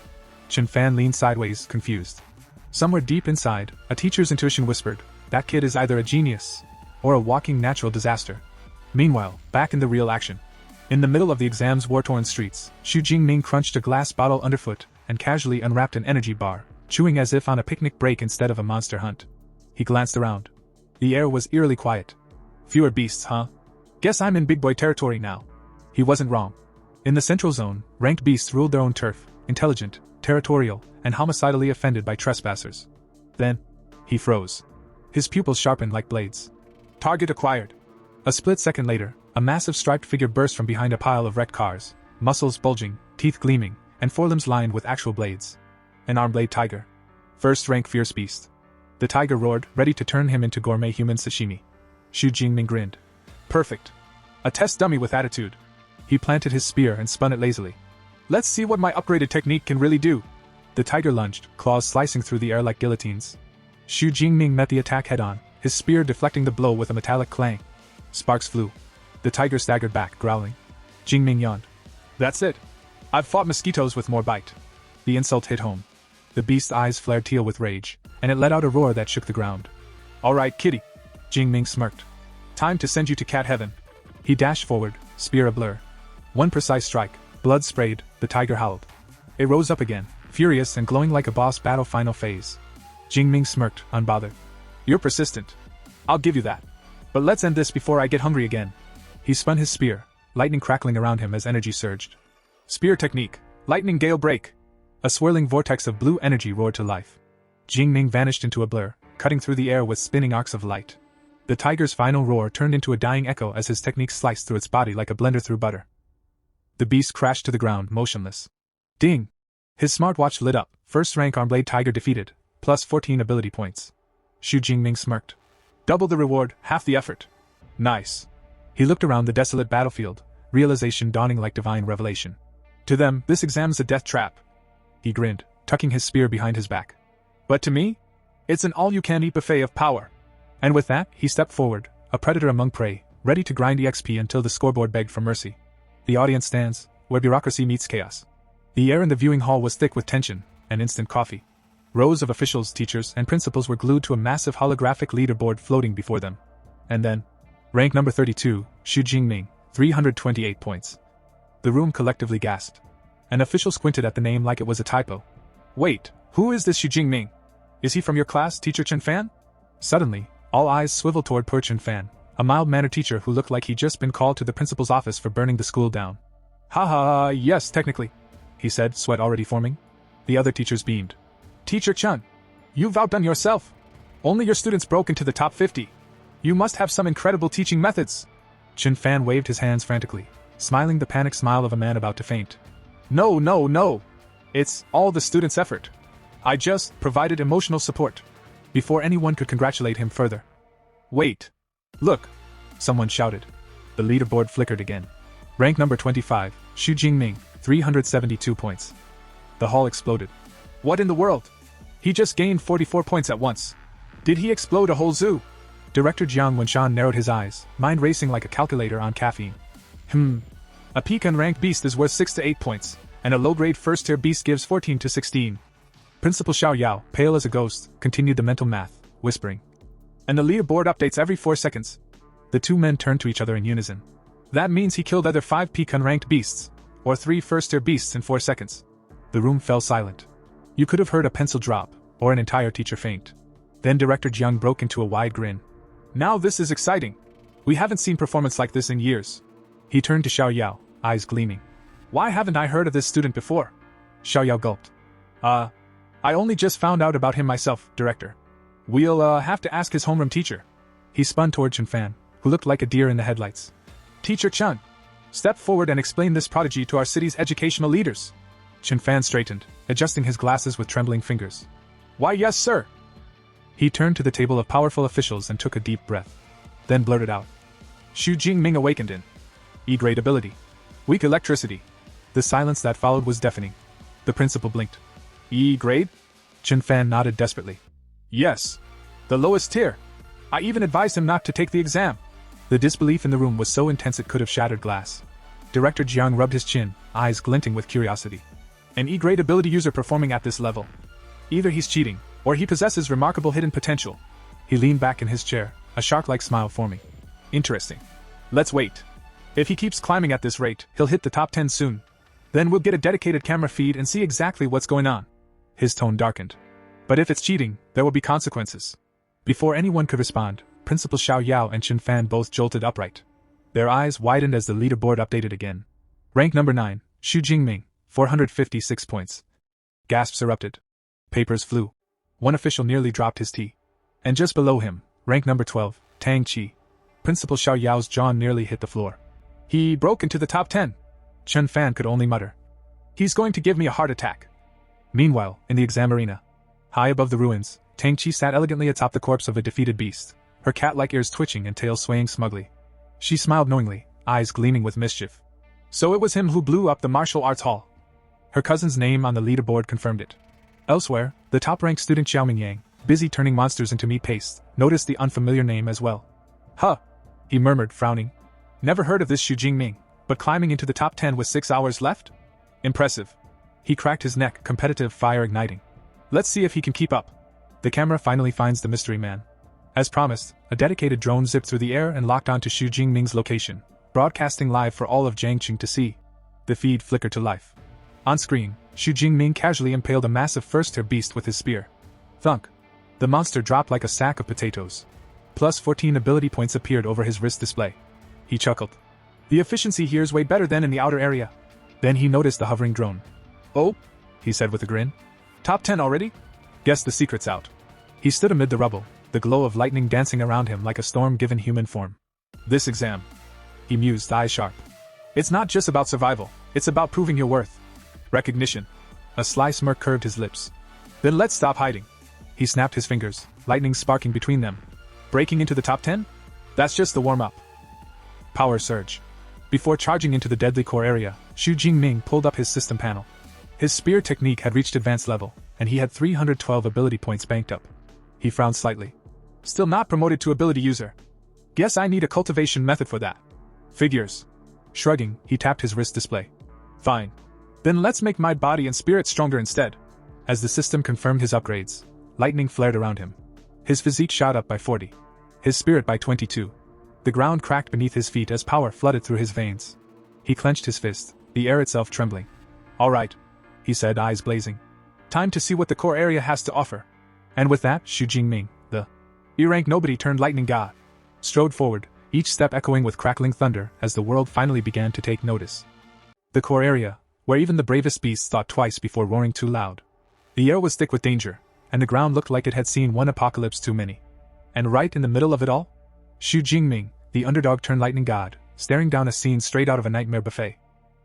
Chen Fan leaned sideways, confused. Somewhere deep inside, a teacher's intuition whispered, that kid is either a genius, or a walking natural disaster. Meanwhile, back in the real action. In the middle of the exam's war-torn streets, Xu Jingming crunched a glass bottle underfoot and casually unwrapped an energy bar, chewing as if on a picnic break instead of a monster hunt. He glanced around. The air was eerily quiet. Fewer beasts, huh? Guess I'm in big boy territory now. He wasn't wrong. In the central zone, ranked beasts ruled their own turf, intelligent, territorial, and homicidally offended by trespassers. Then, He froze. His pupils sharpened like blades. Target acquired. A split second later, a massive striped figure burst from behind a pile of wrecked cars, muscles bulging, teeth gleaming, and forelimbs lined with actual blades. An arm-blade tiger. First-rank fierce beast. The tiger roared, ready to turn him into gourmet human sashimi. Xu Jingming grinned. Perfect. A test dummy with attitude. He planted his spear and spun it lazily. Let's see what my upgraded technique can really do. The tiger lunged, claws slicing through the air like guillotines. Xu Jingming met the attack head-on, his spear deflecting the blow with a metallic clang. Sparks flew. The tiger staggered back, growling. Jingming yawned. That's it. I've fought mosquitoes with more bite. The insult hit home. The beast's eyes flared teal with rage, and it let out a roar that shook the ground. All right, kitty. Jingming smirked. Time to send you to cat heaven. He dashed forward, spear ablur. One precise strike, blood sprayed, the tiger howled. It rose up again, furious and glowing like a boss battle final phase. Jingming smirked, unbothered. You're persistent. I'll give you that. But let's end this before I get hungry again. He spun his spear, lightning crackling around him as energy surged. Spear technique, lightning gale break. A swirling vortex of blue energy roared to life. Jingming vanished into a blur, cutting through the air with spinning arcs of light. The tiger's final roar turned into a dying echo as his technique sliced through its body like a blender through butter. The beast crashed to the ground, motionless. Ding! His smartwatch lit up, first-rank arm-blade tiger defeated, plus 14 ability points. Xu Jingming smirked. Double the reward, half the effort. Nice. He looked around the desolate battlefield, realization dawning like divine revelation. To them, this exam's a death trap. He grinned, tucking his spear behind his back. But to me, it's an all-you-can-eat buffet of power. And with that, he stepped forward, a predator among prey, ready to grind EXP until the scoreboard begged for mercy. The audience stands, where bureaucracy meets chaos. The air in the viewing hall was thick with tension and instant coffee. Rows of officials, teachers, and principals were glued to a massive holographic leaderboard floating before them. And then, rank number 32, Xu Jingming, 328 points. The room collectively gasped. An official squinted at the name like it was a typo. Wait, who is this Xu Jingming? Is he from your class, Teacher Chen Fan? Suddenly, all eyes swiveled toward poor Chen Fan, a mild-mannered teacher who looked like he'd just been called to the principal's office for burning the school down. Ha ha, yes, technically, he said, sweat already forming. The other teachers beamed. Teacher Chen, you've outdone yourself. Only your students broke into the top 50. You must have some incredible teaching methods. Chen Fan waved his hands frantically, smiling the panicked smile of a man about to faint. No. It's all the students' effort. I just provided emotional support. Before anyone could congratulate him further. Wait. Look. Someone shouted. The leaderboard flickered again. Rank number 25, Xu Jingming, 372 points. The hall exploded. What in the world? He just gained 44 points at once. Did he explode a whole zoo? Director Jiang Wenshan narrowed his eyes, mind racing like a calculator on caffeine. A peak-unranked beast is worth 6 to 8 points, and a low-grade first-tier beast gives 14 to 16. Principal Xiao Yao, pale as a ghost, continued the mental math, whispering. And the leaderboard updates every 4 seconds. The two men turned to each other in unison. That means he killed either 5 peak-unranked beasts, or 3 first-tier beasts in 4 seconds. The room fell silent. You could have heard a pencil drop, or an entire teacher faint. Then Director Jiang broke into a wide grin. Now this is exciting. We haven't seen performance like this in years. He turned to Xiao Yao, eyes gleaming. Why haven't I heard of this student before? Xiao Yao gulped. I only just found out about him myself, Director. We'll have to ask his homeroom teacher. He spun toward Chen Fan, who looked like a deer in the headlights. Teacher Chen, step forward and explain this prodigy to our city's educational leaders. Chen Fan straightened, adjusting his glasses with trembling fingers. Why yes, sir. He turned to the table of powerful officials and took a deep breath. Then blurted out. Xu Jingming awakened in E-grade ability. Weak electricity. The silence that followed was deafening. The principal blinked. E-grade? Chen Fan nodded desperately. Yes. The lowest tier. I even advised him not to take the exam. The disbelief in the room was so intense it could have shattered glass. Director Jiang rubbed his chin, eyes glinting with curiosity. An E-grade ability user performing at this level. Either he's cheating, or he possesses remarkable hidden potential. He leaned back in his chair, a shark-like smile forming. Interesting. Let's wait. If he keeps climbing at this rate, he'll hit the top 10 soon. Then we'll get a dedicated camera feed and see exactly what's going on. His tone darkened. But if it's cheating, there will be consequences. Before anyone could respond, Principal Xiao Yao and Chen Fan both jolted upright. Their eyes widened as the leaderboard updated again. Rank number 9, Xu Jingming, 456 points. Gasps erupted. Papers flew. One official nearly dropped his tea. And just below him, rank number 12, Tang Chi. Principal Xiao Yao's jaw nearly hit the floor. He broke into the top 10. Chen Fan could only mutter. He's going to give me a heart attack. Meanwhile, in the exam arena, high above the ruins, Tang Chi sat elegantly atop the corpse of a defeated beast, her cat-like ears twitching and tail swaying smugly. She smiled knowingly, eyes gleaming with mischief. So it was him who blew up the martial arts hall. Her cousin's name on the leaderboard confirmed it. Elsewhere, the top-ranked student Xiaoming Yang, busy turning monsters into meat paste, noticed the unfamiliar name as well. Huh, he murmured, frowning. Never heard of this Xu Jingming, but climbing into the top 10 with 6 hours left? Impressive. He cracked his neck, competitive fire igniting. Let's see if he can keep up. The camera finally finds the mystery man. As promised, a dedicated drone zipped through the air and locked onto Xu Jingming's location, broadcasting live for all of Jiangqing to see. The feed flickered to life. On screen, Xu Jingming casually impaled a massive first-tier beast with his spear. Thunk. The monster dropped like a sack of potatoes. Plus 14 ability points appeared over his wrist display. He chuckled. The efficiency here's way better than in the outer area. Then he noticed the hovering drone. Oh, he said with a grin. Top 10 already? Guess the secret's out. He stood amid the rubble, the glow of lightning dancing around him like a storm given human form. This exam, he mused, eyes sharp. It's not just about survival, it's about proving your worth. Recognition. A sly smirk curved his lips. Then let's stop hiding. He snapped his fingers, lightning sparking between them. Breaking into the top 10? That's just the warm-up. Power surge. Before charging into the deadly core area, Xu Jingming pulled up his system panel. His spear technique had reached advanced level, and he had 312 ability points banked up. He frowned slightly. Still not promoted to ability user. Guess I need a cultivation method for that. Figures. Shrugging, he tapped his wrist display. Fine. Then let's make my body and spirit stronger instead. As the system confirmed his upgrades, lightning flared around him. His physique shot up by 40. His spirit by 22. The ground cracked beneath his feet as power flooded through his veins. He clenched his fist, the air itself trembling. All right, he said, eyes blazing. Time to see what the core area has to offer. And with that, Xu Jingming, the E-rank nobody turned lightning god, strode forward, each step echoing with crackling thunder as the world finally began to take notice. The core area, where even the bravest beasts thought twice before roaring too loud. The air was thick with danger, and the ground looked like it had seen one apocalypse too many. And right in the middle of it all? Xu Jingming, the underdog turned lightning god, staring down a scene straight out of a nightmare buffet.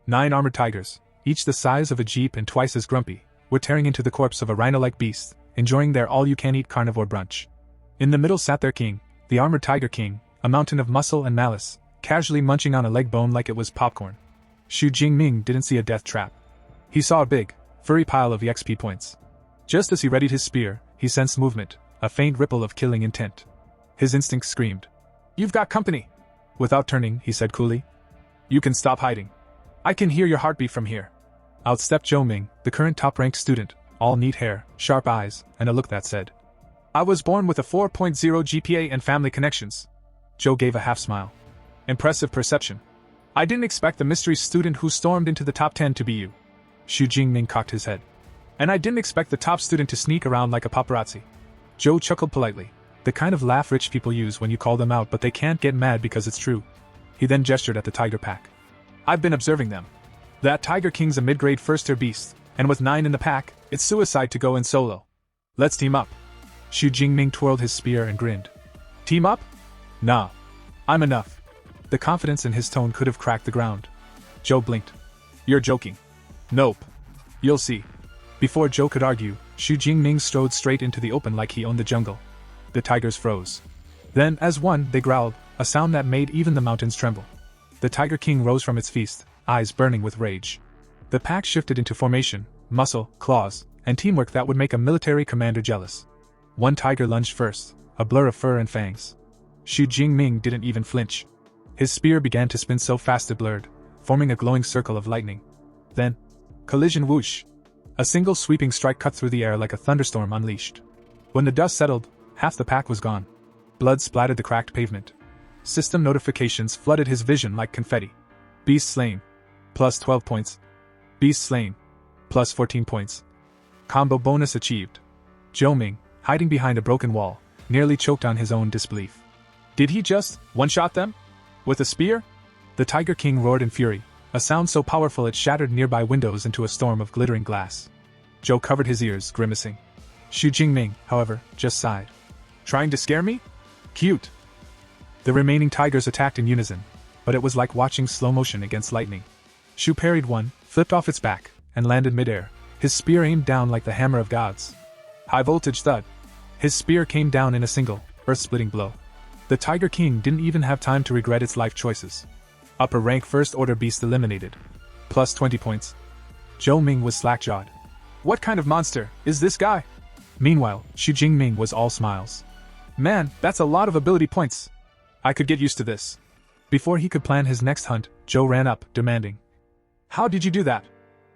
9 armored tigers, each the size of a jeep and twice as grumpy, were tearing into the corpse of a rhino-like beast, enjoying their all-you-can-eat carnivore brunch. In the middle sat their king, the armored tiger king, a mountain of muscle and malice, casually munching on a leg bone like it was popcorn. Xu Jingming didn't see a death trap. He saw a big, furry pile of EXP points. Just as he readied his spear, he sensed movement, a faint ripple of killing intent. His instinct screamed. You've got company. Without turning, he said coolly. You can stop hiding. I can hear your heartbeat from here. Out stepped Zhou Ming, the current top-ranked student, all neat hair, sharp eyes, and a look that said, I was born with a 4.0 GPA and family connections. Zhou gave a half-smile. Impressive perception. I didn't expect the mystery student who stormed into the top 10 to be you. Xu Jingming cocked his head. And I didn't expect the top student to sneak around like a paparazzi. Zhou chuckled politely, the kind of laugh rich people use when you call them out but they can't get mad because it's true. He then gestured at the tiger pack. I've been observing them. That Tiger King's a mid-grade first-tier beast, and with 9 in the pack, it's suicide to go in solo. Let's team up. Xu Jingming twirled his spear and grinned. Team up? Nah. I'm enough. The confidence in his tone could have cracked the ground. Zhou blinked. You're joking. Nope. You'll see. Before Zhou could argue, Xu Jingming strode straight into the open like he owned the jungle. The tigers froze. Then, as one, they growled, a sound that made even the mountains tremble. The Tiger King rose from its feast, eyes burning with rage. The pack shifted into formation, muscle, claws, and teamwork that would make a military commander jealous. One tiger lunged first, a blur of fur and fangs. Xu Jingming didn't even flinch. His spear began to spin so fast it blurred, forming a glowing circle of lightning. Then, collision whoosh. A single sweeping strike cut through the air like a thunderstorm unleashed. When the dust settled, half the pack was gone. Blood splattered the cracked pavement. System notifications flooded his vision like confetti. Beast slain. Plus 12 points. Beast slain. Plus 14 points. Combo bonus achieved. Zhou Ming, hiding behind a broken wall, nearly choked on his own disbelief. Did he just one-shot them? With a spear? The Tiger King roared in fury, a sound so powerful it shattered nearby windows into a storm of glittering glass. Zhou covered his ears, grimacing. Xu Jingming, however, just sighed. Trying to scare me? Cute. The remaining tigers attacked in unison, but it was like watching slow motion against lightning. Shu parried one, flipped off its back, and landed midair, his spear aimed down like the hammer of gods. High voltage thud. His spear came down in a single, earth-splitting blow. The Tiger King didn't even have time to regret its life choices. Upper rank first order beast eliminated. Plus 20 points. Zhou Ming was slack-jawed. What kind of monster is this guy? Meanwhile, Xu Jingming was all smiles. Man, that's a lot of ability points. I could get used to this. Before he could plan his next hunt, Zhou ran up, demanding. How did you do that?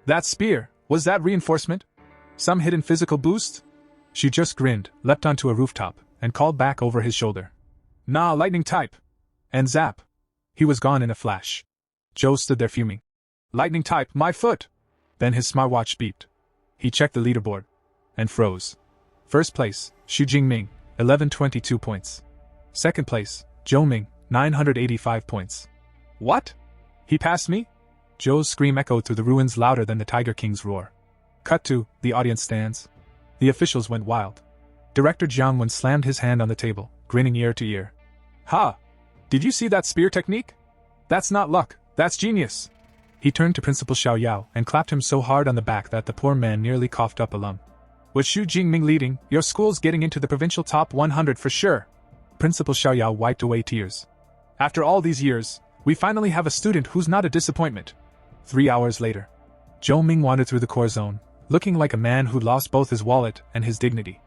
That spear, was that reinforcement? Some hidden physical boost? She just grinned, leapt onto a rooftop, and called back over his shoulder. Nah, lightning type. And zap. He was gone in a flash. Zhou stood there fuming. Lightning type, my foot! Then his smartwatch beeped. He checked the leaderboard. And froze. First place, Xu Jingming, 1122 points. Second place, Zhou Ming, 985 points. What? He passed me? Zhou's scream echoed through the ruins louder than the Tiger King's roar. Cut to, the audience stands. The officials went wild. Director Jiang Wen slammed his hand on the table, grinning ear to ear. Ha! Did you see that spear technique? That's not luck, that's genius! He turned to Principal Xiao Yao and clapped him so hard on the back that the poor man nearly coughed up a lung. With Xu Jingming leading, your school's getting into the provincial top 100 for sure. Principal Xiao Yao wiped away tears. After all these years, we finally have a student who's not a disappointment. 3 hours later, Zhou Ming wandered through the core zone, looking like a man who'd lost both his wallet and his dignity.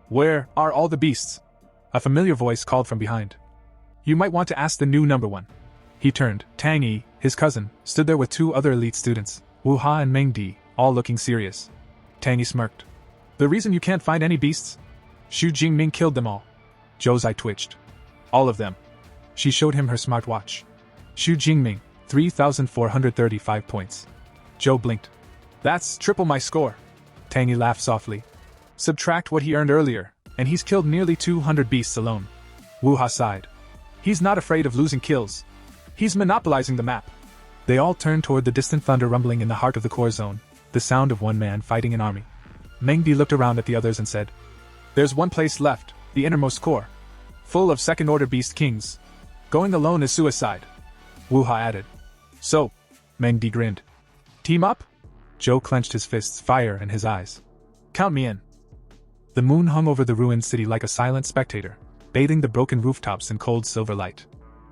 Where are all the beasts? A familiar voice called from behind. You might want to ask the new number one. He turned. Tang Yi, his cousin, stood there with 2 other elite students, Wu Ha and Meng Di, all looking serious. Tang Yi smirked. The reason you can't find any beasts? Xu Jingming killed them all. Zhou's eye twitched. All of them. She showed him her smartwatch. Xu Jingming, 3,435 points. Zhou blinked. That's triple my score. Tang Yi laughed softly. Subtract what he earned earlier, and he's killed nearly 200 beasts alone. Wu Ha sighed. He's not afraid of losing kills. He's monopolizing the map. They all turned toward the distant thunder rumbling in the heart of the core zone, the sound of one man fighting an army. Meng Di looked around at the others and said, There's one place left, the innermost core. Full of second-order beast kings. Going alone is suicide. Wu Ha added. So, Meng Di grinned. Team up? Zhou clenched his fists, fire in his eyes. Count me in. The moon hung over the ruined city like a silent spectator, bathing the broken rooftops in cold silver light.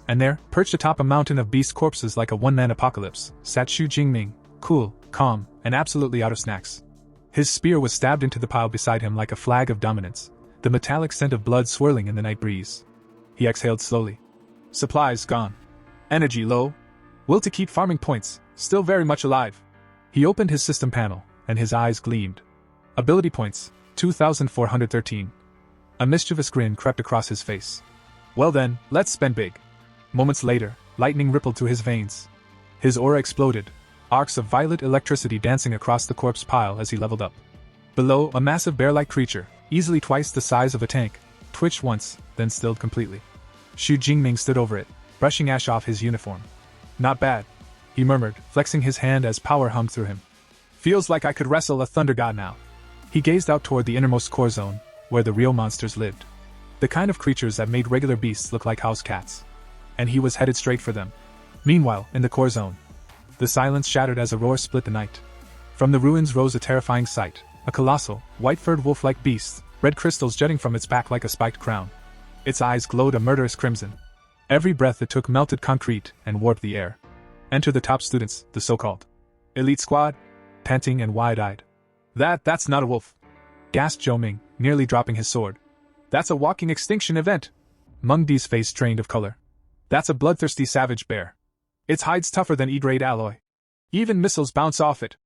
And there, perched atop a mountain of beast corpses like a one-man apocalypse, sat Xu Jingming, cool, calm, and absolutely out of snacks. His spear was stabbed into the pile beside him like a flag of dominance, the metallic scent of blood swirling in the night breeze. He exhaled slowly. Supplies gone. Energy low. Will to keep farming points, still very much alive. He opened his system panel, and his eyes gleamed. Ability points, 2,413. A mischievous grin crept across his face. Well then, let's spend big. Moments later, lightning rippled through his veins. His aura exploded, arcs of violet electricity dancing across the corpse pile as he leveled up. Below, a massive bear-like creature, easily twice the size of a tank, twitched once, then stilled completely. Xu Jingming stood over it, brushing ash off his uniform. Not bad, he murmured, flexing his hand as power hummed through him. Feels like I could wrestle a thunder god now. He gazed out toward the innermost core zone, where the real monsters lived. The kind of creatures that made regular beasts look like house cats. And he was headed straight for them. Meanwhile, in the core zone, the silence shattered as a roar split the night. From the ruins rose a terrifying sight, a colossal, white-furred wolf-like beast, red crystals jutting from its back like a spiked crown. Its eyes glowed a murderous crimson. Every breath it took melted concrete and warped the air. Enter the top students, the so-called elite squad, panting and wide-eyed. That's not a wolf, gasped Zhou Ming, nearly dropping his sword. That's a walking extinction event. Meng Di's face drained of color. That's a bloodthirsty savage bear. Its hide's tougher than E-grade alloy. Even missiles bounce off it.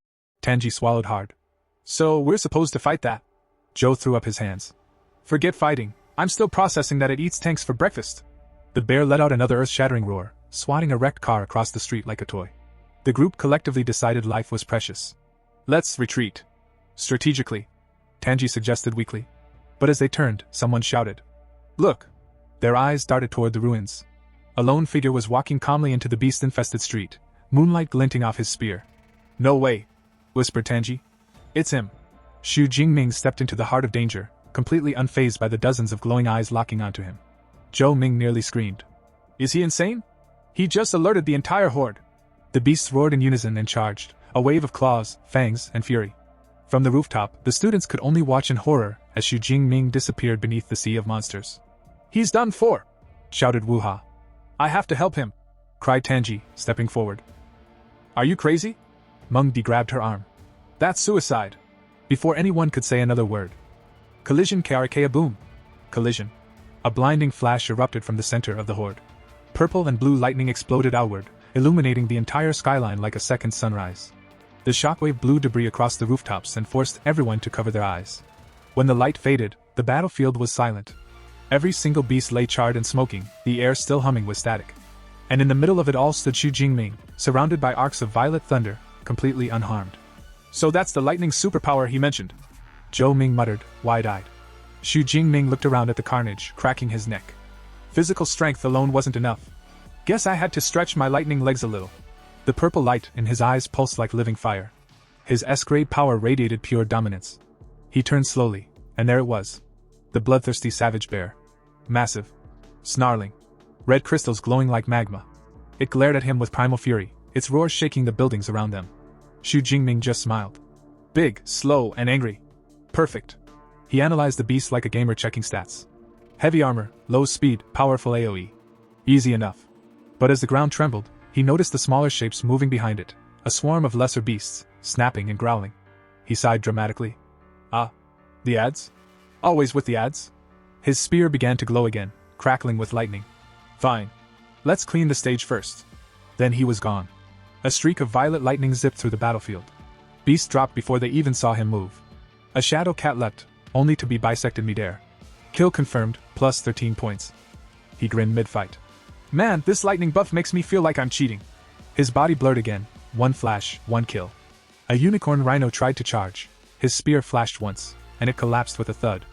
Tanji swallowed hard. So we're supposed to fight that? Zhou threw up his hands. Forget fighting, I'm still processing that it eats tanks for breakfast. The bear let out another earth-shattering roar, swatting a wrecked car across the street like a toy. The group collectively decided life was precious. Let's retreat. Strategically, Tanji suggested weakly. But as they turned, someone shouted. Look! Their eyes darted toward the ruins. A lone figure was walking calmly into the beast-infested street, moonlight glinting off his spear. No way, whispered Tanji. It's him. Xu Jingming stepped into the heart of danger, completely unfazed by the dozens of glowing eyes locking onto him. Zhou Ming nearly screamed. Is he insane? He just alerted the entire horde. The beasts roared in unison and charged, a wave of claws, fangs, and fury. From the rooftop, the students could only watch in horror as Xu Jingming disappeared beneath the sea of monsters. He's done for! Shouted Wu Ha. I have to help him! Cried Tanji, stepping forward. Are you crazy? Meng Di grabbed her arm. That's suicide! Before anyone could say another word. Collision Karakea boom! Collision. A blinding flash erupted from the center of the horde. Purple and blue lightning exploded outward, illuminating the entire skyline like a second sunrise. The shockwave blew debris across the rooftops and forced everyone to cover their eyes. When the light faded, the battlefield was silent. Every single beast lay charred and smoking, the air still humming with static. And in the middle of it all stood Xu Jingming, surrounded by arcs of violet thunder, completely unharmed. So that's the lightning superpower he mentioned. Zhou Ming muttered, wide-eyed. Xu Jingming looked around at the carnage, cracking his neck. Physical strength alone wasn't enough. Guess I had to stretch my lightning legs a little. The purple light in his eyes pulsed like living fire. His S-grade power radiated pure dominance. He turned slowly, and there it was. The bloodthirsty savage bear. Massive. Snarling. Red crystals glowing like magma. It glared at him with primal fury, its roar shaking the buildings around them. Xu Jingming just smiled. Big, slow, and angry. Perfect. He analyzed the beast like a gamer checking stats. Heavy armor, low speed, powerful AoE. Easy enough. But as the ground trembled, he noticed the smaller shapes moving behind it, a swarm of lesser beasts, snapping and growling. He sighed dramatically. Ah. The ads? Always with the ads? His spear began to glow again, crackling with lightning. Fine. Let's clean the stage first. Then he was gone. A streak of violet lightning zipped through the battlefield. Beasts dropped before they even saw him move. A shadow cat leapt, only to be bisected midair. Kill confirmed, plus 13 points. He grinned mid-fight. Man, this lightning buff makes me feel like I'm cheating. His body blurred again, one flash, one kill. A unicorn rhino tried to charge. His spear flashed once, and it collapsed with a thud.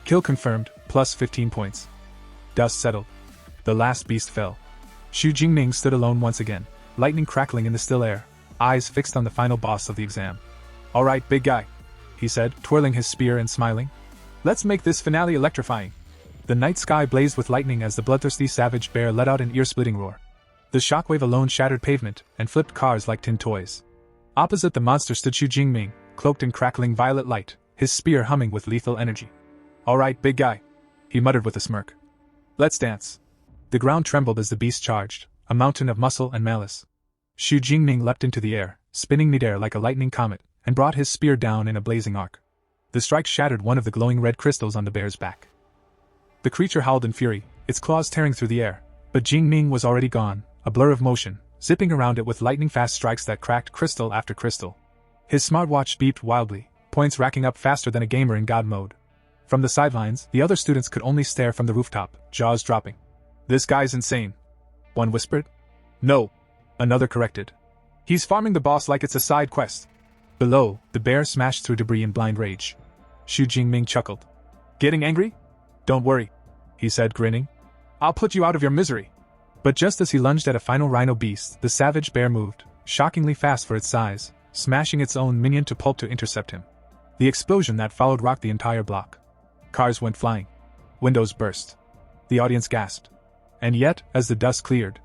Kill confirmed, plus 15 points. Dust settled. The last beast fell. Xu Jingming stood alone once again, lightning crackling in the still air, eyes fixed on the final boss of the exam. Alright, big guy, he said, twirling his spear and smiling. Let's make this finale electrifying. The night sky blazed with lightning as the bloodthirsty savage bear let out an ear-splitting roar. The shockwave alone shattered pavement and flipped cars like tin toys. Opposite the monster stood Xu Jingming, cloaked in crackling violet light, his spear humming with lethal energy. Alright, big guy, he muttered with a smirk. Let's dance. The ground trembled as the beast charged, a mountain of muscle and malice. Xu Jingming leapt into the air, spinning midair like a lightning comet, and brought his spear down in a blazing arc. The strike shattered one of the glowing red crystals on the bear's back. The creature howled in fury, its claws tearing through the air, but Jingming was already gone, a blur of motion, zipping around it with lightning-fast strikes that cracked crystal after crystal. His smartwatch beeped wildly, points racking up faster than a gamer in God mode. From the sidelines, the other students could only stare from the rooftop, jaws dropping. This guy's insane. One whispered. No. Another corrected. He's farming the boss like it's a side quest. Below, the bear smashed through debris in blind rage. Xu Jingming chuckled. Getting angry? Don't worry, he said, grinning. I'll put you out of your misery. But just as he lunged at a final rhino beast, the savage bear moved, shockingly fast for its size, smashing its own minion to pulp to intercept him. The explosion that followed rocked the entire block. Cars went flying. Windows burst. The audience gasped. And yet, as the dust cleared,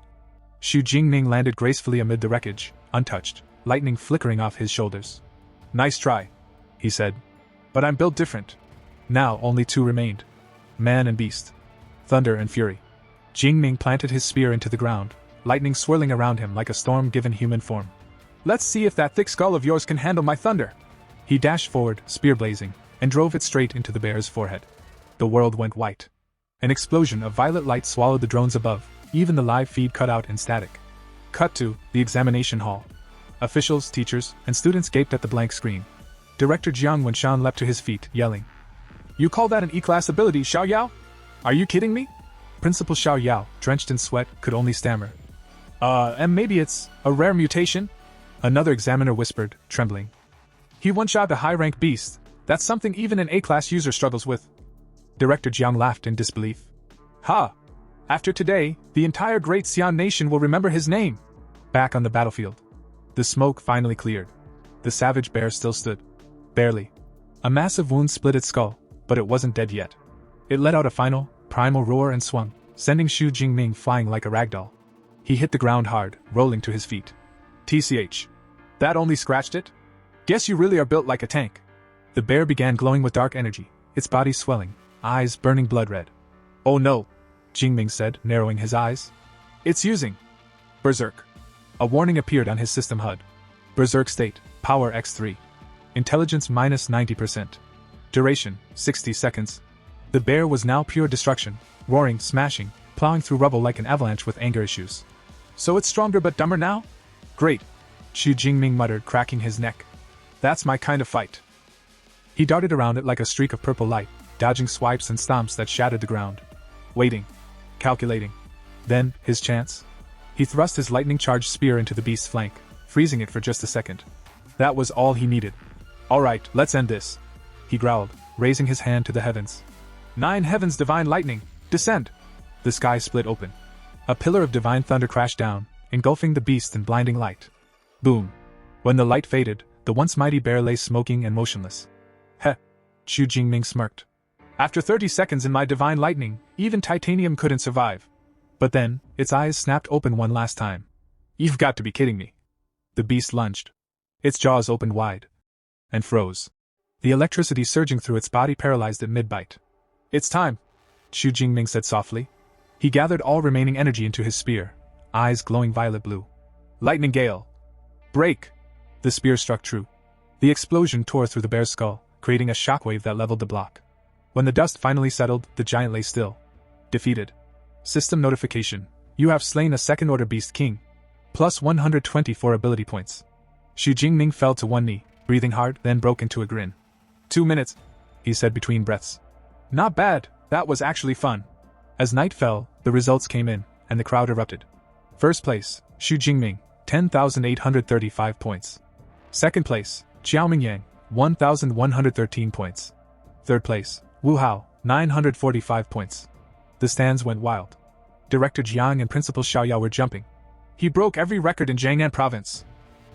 Xu Jingming landed gracefully amid the wreckage, untouched, lightning flickering off his shoulders. Nice try, he said. But I'm built different. Now only two remained. Man and beast. Thunder and fury. Jingming planted his spear into the ground, lightning swirling around him like a storm given human form. Let's see if that thick skull of yours can handle my thunder. He dashed forward, spear blazing, and drove it straight into the bear's forehead. The world went white. An explosion of violet light swallowed the drones above, even the live feed cut out in static. Cut to the examination hall. Officials, teachers, and students gaped at the blank screen. Director Jiang Wenshan leapt to his feet, yelling. You call that an E-class ability, Xiao Yao? Are you kidding me? Principal Xiao Yao, drenched in sweat, could only stammer. And maybe it's a rare mutation? Another examiner whispered, trembling. He one-shot a high-rank beast. That's something even an A-class user struggles with. Director Jiang laughed in disbelief. Ha! After today, the entire Great Xian nation will remember his name. Back on the battlefield. The smoke finally cleared. The savage bear still stood. Barely. A massive wound split its skull, but it wasn't dead yet. It let out a final, primal roar and swung, sending Xu Jingming flying like a ragdoll. He hit the ground hard, rolling to his feet. TCH. That only scratched it? Guess you really are built like a tank. The bear began glowing with dark energy, its body swelling, eyes burning blood red. Oh no, Jingming said, narrowing his eyes. It's using Berserk. A warning appeared on his system HUD. Berserk state, power X3. Intelligence minus 90%. Duration, 60 seconds. The bear was now pure destruction, roaring, smashing, plowing through rubble like an avalanche with anger issues. So it's stronger but dumber now? Great, Xu Jingming muttered, cracking his neck. That's my kind of fight. He darted around it like a streak of purple light, dodging swipes and stomps that shattered the ground. Waiting. Calculating. Then, his chance. He thrust his lightning-charged spear into the beast's flank, freezing it for just a second. That was all he needed. Alright, let's end this, he growled, raising his hand to the heavens. 9 heavens divine lightning, descend! The sky split open. A pillar of divine thunder crashed down, engulfing the beast in blinding light. Boom. When the light faded, the once mighty bear lay smoking and motionless. Heh. Xu Jingming smirked. After 30 seconds in my divine lightning, even titanium couldn't survive. But then, its eyes snapped open one last time. You've got to be kidding me. The beast lunged. Its jaws opened wide. And froze. The electricity surging through its body paralyzed it mid-bite. It's time, Xu Jingming said softly. He gathered all remaining energy into his spear, eyes glowing violet blue. Lightning gale. Break! The spear struck true. The explosion tore through the bear's skull, creating a shockwave that leveled the block. When the dust finally settled, the giant lay still. Defeated. System notification. You have slain a second-order beast king. Plus 124 ability points. Xu Jingming fell to one knee, breathing hard, then broke into a grin. 2 minutes, he said between breaths. Not bad, that was actually fun. As night fell, the results came in, and the crowd erupted. First place, Xu Jingming, 10,835 points. Second place, Xiaoming Yang, 1,113 points. Third place, Wu Hao, 945 points. The stands went wild. Director Jiang and Principal Xiaoyao were jumping. He broke every record in Jiangnan province.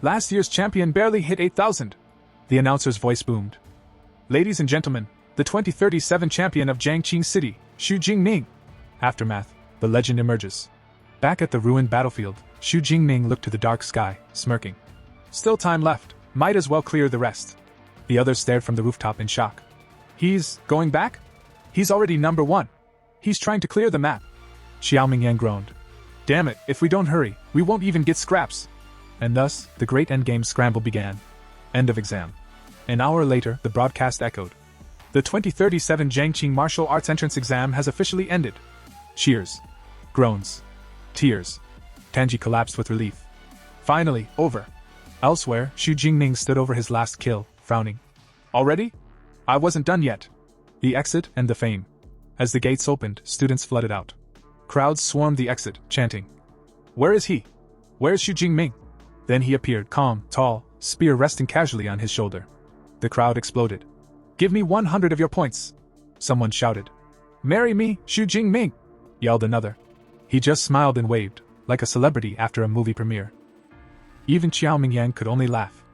Last year's champion barely hit 8,000. The announcer's voice boomed. Ladies and gentlemen, the 2037 champion of Jiangqing City, Xu Jingming. Aftermath, the legend emerges. Back at the ruined battlefield, Xu Jingming looked to the dark sky, smirking. Still time left, might as well clear the rest. The others stared from the rooftop in shock. He's going back? He's already number 1. He's trying to clear the map. Xiaoming Yan groaned. Damn it, if we don't hurry, we won't even get scraps. And thus, the great endgame scramble began. End of exam. An hour later, the broadcast echoed. The 2037 Jiangqing Martial Arts Entrance Exam has officially ended. Cheers. Groans. Tears. Tanji collapsed with relief. Finally, over. Elsewhere, Xu Jingming stood over his last kill, frowning. Already? I wasn't done yet. The exit and the fame. As the gates opened, students flooded out. Crowds swarmed the exit, chanting. Where is he? Where's Xu Jingming? Then he appeared, calm, tall, spear resting casually on his shoulder. The crowd exploded. Give me 100 of your points. Someone shouted. Marry me, Xu Jingming, yelled another. He just smiled and waved, like a celebrity after a movie premiere. Even Xiaoming Yang could only laugh.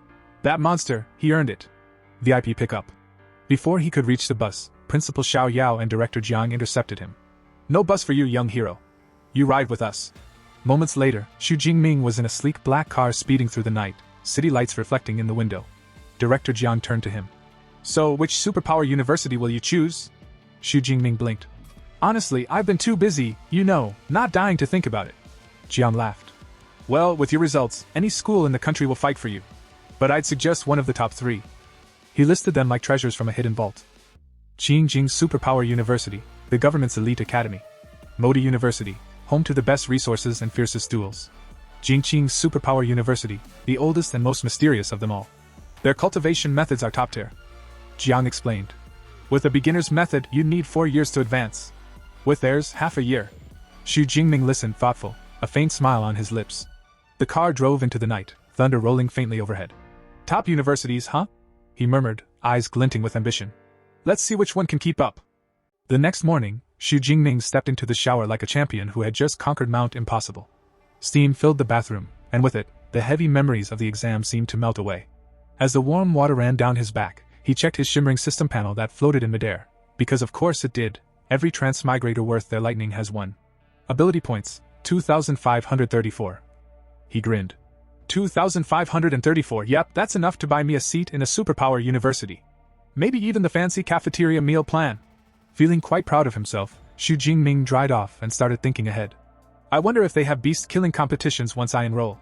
That monster, he earned it. VIP pickup. Before he could reach the bus, Principal Xiao Yao and Director Jiang intercepted him. No bus for you, young hero. You ride with us. Moments later, Xu Jingming was in a sleek black car speeding through the night, city lights reflecting in the window. Director Jiang turned to him. So, which superpower university will you choose? Xu Jingming blinked. Honestly, I've been too busy, not dying to think about it. Jiang laughed. Well, with your results, any school in the country will fight for you. But I'd suggest one of the top 3. He listed them like treasures from a hidden vault. Qingjing Superpower University, the government's elite academy. Modi University, home to the best resources and fiercest duels. Jingqing Superpower University, the oldest and most mysterious of them all. Their cultivation methods are top tier. Jiang explained. With a beginner's method, you need 4 years to advance. With theirs, half a year. Xu Jingming listened, thoughtful, a faint smile on his lips. The car drove into the night, thunder rolling faintly overhead. Top universities, huh? He murmured, eyes glinting with ambition. Let's see which one can keep up. The next morning, Xu Jingming stepped into the shower like a champion who had just conquered Mount Impossible. Steam filled the bathroom, and with it, the heavy memories of the exam seemed to melt away. As the warm water ran down his back, he checked his shimmering system panel that floated in midair, Because of course it did. Every transmigrator worth their lightning has won. Ability points, 2,534. He grinned. 2,534, yep, that's enough to buy me a seat in a superpower university. Maybe even the fancy cafeteria meal plan. Feeling quite proud of himself, Xu Jingming dried off and started thinking ahead. I wonder if they have beast-killing competitions once I enroll.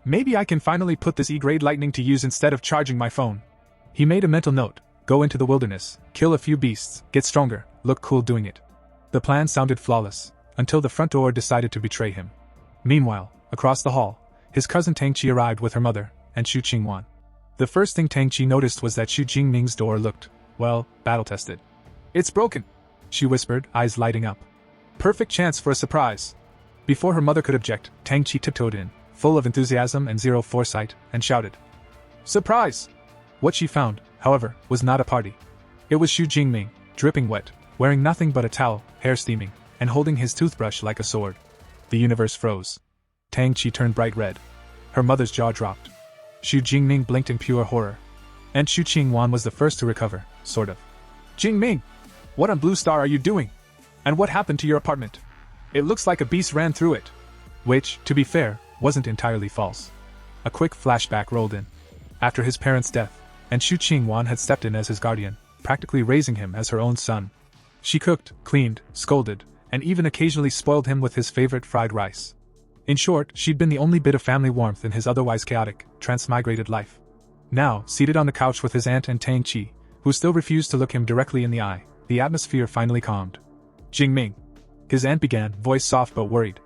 Maybe I can finally put this E-grade lightning to use instead of charging my phone. He made a mental note, go into the wilderness, kill a few beasts, get stronger, look cool doing it. The plan sounded flawless, until the front door decided to betray him. Meanwhile, across the hall, his cousin Tang Qi arrived with her mother, and Xu Qingwan. The first thing Tang Qi noticed was that Xu Jingming's door looked, well, battle-tested. It's broken, she whispered, eyes lighting up. Perfect chance for a surprise. Before her mother could object, Tang Qi tiptoed in, full of enthusiasm and zero foresight, and shouted, "Surprise!" What she found, however, was not a party. It was Xu Jingming, dripping wet, wearing nothing but a towel, hair steaming, and holding his toothbrush like a sword. The universe froze. Tang Qi turned bright red. Her mother's jaw dropped. Xu Jingming blinked in pure horror. And Xu Qingwan was the first to recover, sort of. "Jingming! What on blue star are you doing? And what happened to your apartment? It looks like a beast ran through it." Which, to be fair, wasn't entirely false. A quick flashback rolled in. After his parents' death, and Xu Qingwan had stepped in as his guardian, practically raising him as her own son. She cooked, cleaned, scolded, and even occasionally spoiled him with his favorite fried rice. In short, she'd been the only bit of family warmth in his otherwise chaotic, transmigrated life. Now, seated on the couch with his aunt and Tang Qi, who still refused to look him directly in the eye, the atmosphere finally calmed. "Jingming," his aunt began, voice soft but worried.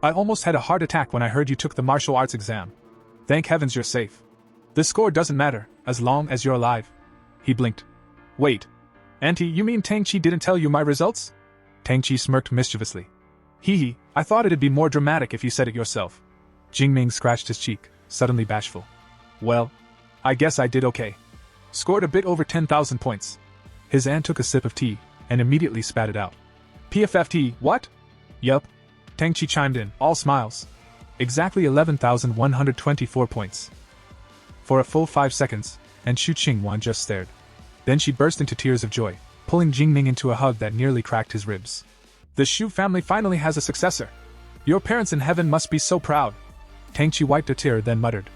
"I almost had a heart attack when I heard you took the martial arts exam. Thank heavens you're safe. The score doesn't matter, as long as you're alive." He blinked. "Wait. Auntie, you mean Tang Qi didn't tell you my results?" Tang Qi smirked mischievously. "Hee, I thought it'd be more dramatic if you said it yourself." Jingming scratched his cheek, suddenly bashful. "Well, I guess I did okay. Scored a bit over 10,000 points." His aunt took a sip of tea, and immediately spat it out. "PFFT, what?" "Yup." Tang Qi chimed in, all smiles. "Exactly 11,124 points." For a full 5 seconds, and Xu Qingwan just stared. Then she burst into tears of joy, pulling Jingming into a hug that nearly cracked his ribs. "The Xu family finally has a successor. Your parents in heaven must be so proud." Tang Qi wiped a tear, then muttered.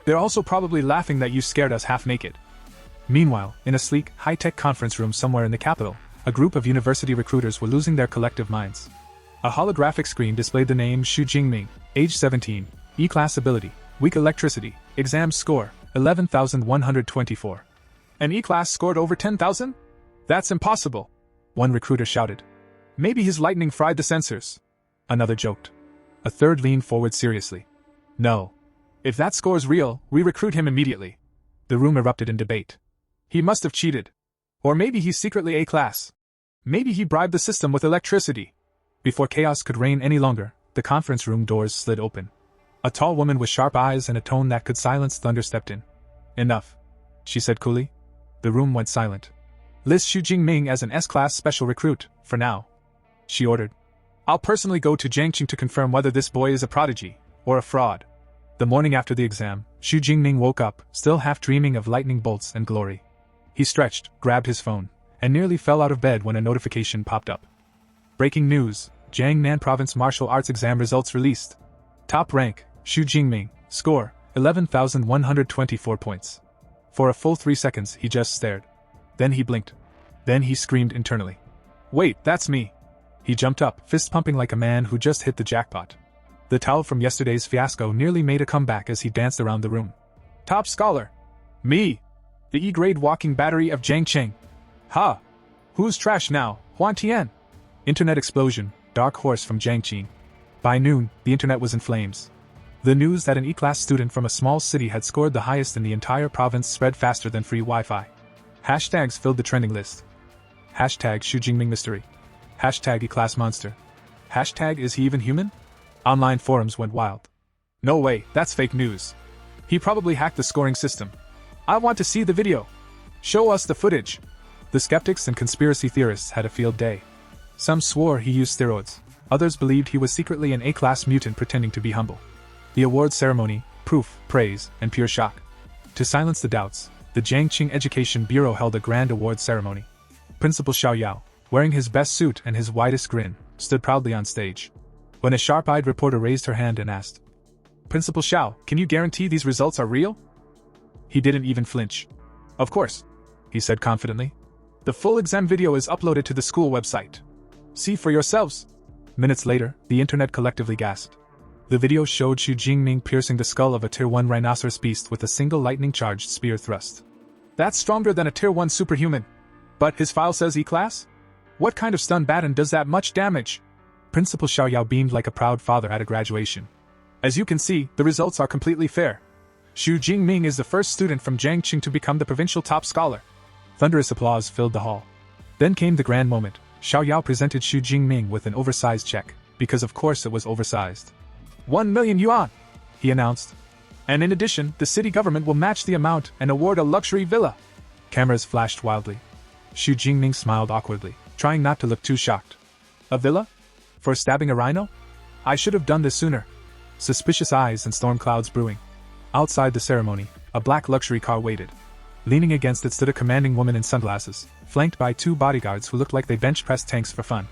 "They're also probably laughing that you scared us half naked." Meanwhile, in a sleek, high-tech conference room somewhere in the capital, a group of university recruiters were losing their collective minds. A holographic screen displayed the name Xu Jingming, age 17, E-class ability, weak electricity, exam score, 11,124. An E-class scored over 10,000? That's impossible, one recruiter shouted. Maybe his lightning fried the sensors. Another joked. A third leaned forward seriously. No. If that score's real, we recruit him immediately. The room erupted in debate. He must have cheated. Or maybe he's secretly A-class. Maybe he bribed the system with electricity. Before chaos could reign any longer, the conference room doors slid open. A tall woman with sharp eyes and a tone that could silence thunder stepped in. "Enough," she said coolly. The room went silent. "List Xu Jingming as an S-class special recruit, for now," she ordered. "I'll personally go to Jiangqing to confirm whether this boy is a prodigy, or a fraud." The morning after the exam, Xu Jingming woke up, still half dreaming of lightning bolts and glory. He stretched, grabbed his phone, and nearly fell out of bed when a notification popped up. Breaking news, Jiangnan Province Martial Arts Exam results released. Top rank, Xu Jingming, score, 11,124 points. For a full 3 seconds he just stared. Then he blinked. Then he screamed internally. "Wait, that's me!" He jumped up, fist pumping like a man who just hit the jackpot. The towel from yesterday's fiasco nearly made a comeback as he danced around the room. "Top scholar! Me! The E-grade walking battery of Jiangqing! Ha! Who's trash now, Huan Tian?" Internet explosion, dark horse from Jiangqing. By noon, the internet was in flames. The news that an E-class student from a small city had scored the highest in the entire province spread faster than free Wi-Fi. Hashtags filled the trending list. Hashtag Xu Jingming mystery. Hashtag E-class monster. Hashtag is he even human? Online forums went wild. "No way, that's fake news. He probably hacked the scoring system. I want to see the video. Show us the footage." The skeptics and conspiracy theorists had a field day. Some swore he used steroids. Others believed he was secretly an A-class mutant pretending to be humble. The award ceremony, proof, praise, and pure shock. To silence the doubts, the Jiangqing Education Bureau held a grand award ceremony. Principal Xiao Yao, wearing his best suit and his widest grin, stood proudly on stage. When a sharp-eyed reporter raised her hand and asked, "Principal Xiao, can you guarantee these results are real?" He didn't even flinch. "Of course," he said confidently. "The full exam video is uploaded to the school website. See for yourselves." Minutes later, the internet collectively gasped. The video showed Xu Jingming piercing the skull of a Tier 1 rhinoceros beast with a single lightning-charged spear thrust. "That's stronger than a Tier 1 superhuman. But his file says E-class? What kind of stun baton does that much damage?" Principal Xiao Yao beamed like a proud father at a graduation. "As you can see, the results are completely fair. Xu Jingming is the first student from Jiangqing to become the provincial top scholar." Thunderous applause filled the hall. Then came the grand moment. Xiao Yao presented Xu Jingming with an oversized check, because of course it was oversized. 1 million yuan, he announced. "And in addition, the city government will match the amount and award a luxury villa." Cameras flashed wildly. Xu Jingming smiled awkwardly, trying not to look too shocked. "A villa? For stabbing a rhino? I should have done this sooner." Suspicious eyes and storm clouds brewing. Outside the ceremony, a black luxury car waited. Leaning against it stood a commanding woman in sunglasses, flanked by 2 bodyguards who looked like they bench-pressed tanks for fun.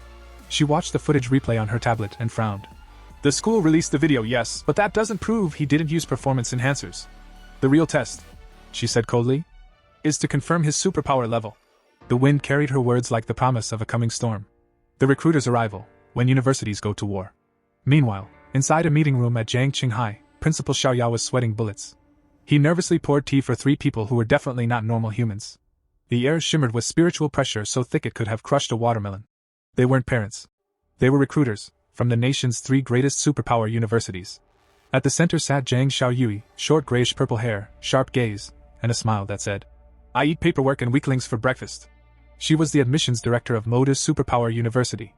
She watched the footage replay on her tablet and frowned. "The school released the video, yes, but that doesn't prove he didn't use performance enhancers. The real test," she said coldly, "is to confirm his superpower level." The wind carried her words like the promise of a coming storm. The recruiter's arrival, when universities go to war. Meanwhile, inside a meeting room at Jiangqing High, Principal Xiao Yao was sweating bullets. He nervously poured tea for 3 people who were definitely not normal humans. The air shimmered with spiritual pressure so thick it could have crushed a watermelon. They weren't parents. They were recruiters, from the nation's 3 greatest superpower universities. At the center sat Zhang Xiaoyui, short grayish-purple hair, sharp gaze, and a smile that said, "I eat paperwork and weaklings for breakfast." She was the admissions director of Moda's Superpower University.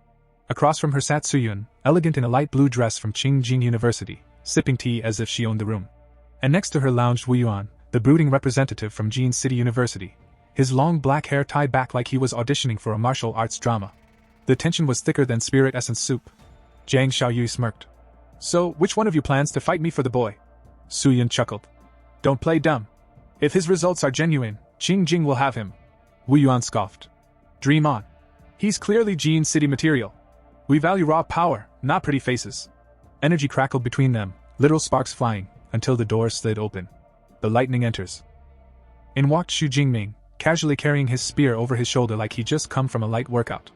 Across from her sat Suyun, elegant in a light blue dress from Qingjing University, sipping tea as if she owned the room. And next to her lounged Wu Yuan, the brooding representative from Jin City University, his long black hair tied back like he was auditioning for a martial arts drama. The tension was thicker than spirit essence soup. Zhang Xiaoyu smirked. "So, which one of you plans to fight me for the boy?" Suyun chuckled. "Don't play dumb. If his results are genuine, Qingjing will have him." Wu Yuan scoffed. "Dream on. He's clearly Jin City material. We value raw power, not pretty faces." Energy crackled between them, literal sparks flying, until the door slid open. The lightning enters. In walked Xu Jingming, casually carrying his spear over his shoulder like he'd just come from a light workout.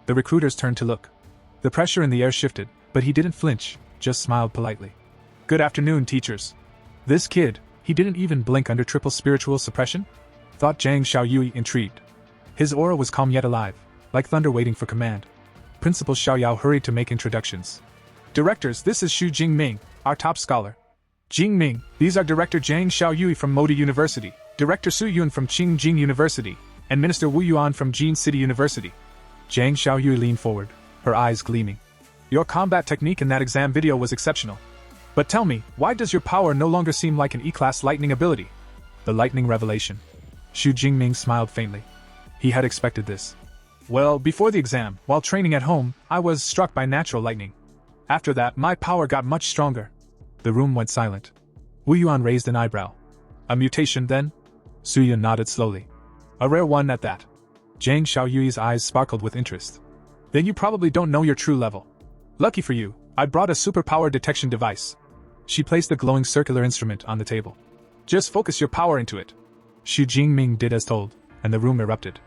The recruiters turned to look. The pressure in the air shifted, but he didn't flinch, just smiled politely. "Good afternoon, teachers." This kid, he didn't even blink under triple spiritual suppression? Thought Zhang Xiaoyui, intrigued. His aura was calm yet alive, like thunder waiting for command. Principal Xiao Yao hurried to make introductions. "Directors, this is Xu Jingming, our top scholar. Jingming, these are Director Zhang Xiaoyui from Moda University, Director Su Yun from Qingjing University, and Minister Wu Yuan from Jin City University." Zhang Xiaoyui leaned forward, her eyes gleaming. "Your combat technique in that exam video was exceptional. But tell me, why does your power no longer seem like an E-class lightning ability?" The lightning revelation. Xu Jingming smiled faintly. He had expected this. "Well, before the exam, while training at home, I was struck by natural lightning. After that, my power got much stronger." The room went silent. Wu Yuan raised an eyebrow. "A mutation, then?" Su Yun nodded slowly. "A rare one at that." Zhang Xiaoyui's eyes sparkled with interest. "Then you probably don't know your true level. Lucky for you, I brought a superpower detection device." She placed the glowing circular instrument on the table. "Just focus your power into it." Xu Jingming did as told, and the room erupted.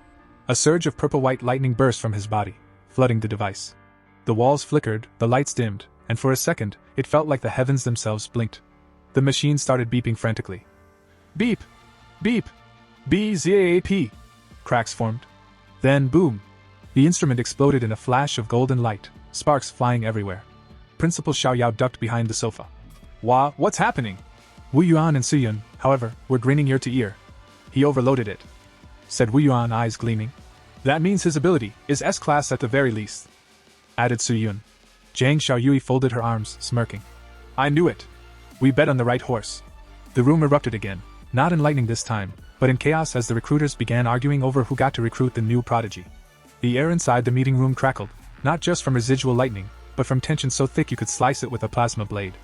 A surge of purple-white lightning burst from his body, flooding the device. The walls flickered, the lights dimmed, and for a second, it felt like the heavens themselves blinked. The machine started beeping frantically. Beep! Beep! BZAP! Cracks formed. Then boom! The instrument exploded in a flash of golden light, sparks flying everywhere. Principal Xiao Yao ducked behind the sofa. What's happening?" Wu Yuan and Su Yun, however, were grinning ear to ear. "He overloaded it," said Wu Yuan, eyes gleaming. "That means his ability is S-class at the very least," added Su Yun. Zhang Xiaoyui folded her arms, smirking. "I knew it. We bet on the right horse." The room erupted again, not in lightning this time, but in chaos as the recruiters began arguing over who got to recruit the new prodigy. The air inside the meeting room crackled, not just from residual lightning, but from tension so thick you could slice it with a plasma blade.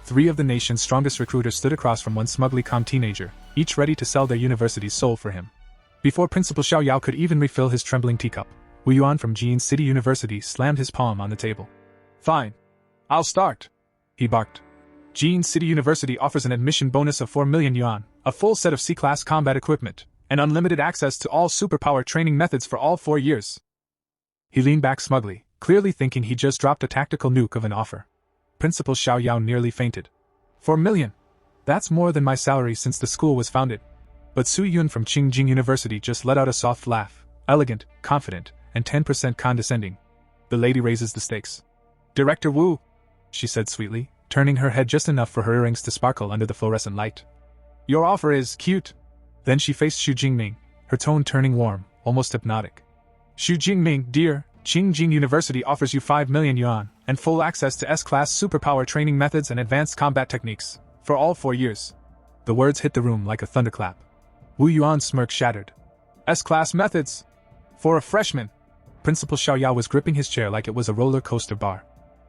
3 of the nation's strongest recruiters stood across from one smugly calm teenager, each ready to sell their university's soul for him. Before Principal Xiao Yao could even refill his trembling teacup, Wu Yuan from Jin City University slammed his palm on the table. Fine. I'll start, he barked. Jin City University offers an admission bonus of 4 million yuan, a full set of C-class combat equipment, and unlimited access to all superpower training methods for all 4 years. He leaned back smugly, clearly thinking he just dropped a tactical nuke of an offer. Principal Xiao Yao nearly fainted. 4 million? That's more than my salary since the school was founded. But Su Yun from Qingjing University just let out a soft laugh, elegant, confident, and 10% condescending. The lady raises the stakes. Director Wu, she said sweetly, turning her head just enough for her earrings to sparkle under the fluorescent light. Your offer is cute. Then she faced Xu Jingming, her tone turning warm, almost hypnotic. Xu Jingming, dear, Qingjing University offers you 5 million yuan and full access to S-class superpower training methods and advanced combat techniques for all 4 years. The words hit the room like a thunderclap. Wu Yuan's smirk shattered. S-class methods? For a freshman? Principal Xiao Yao was gripping his chair like it was a roller coaster bar.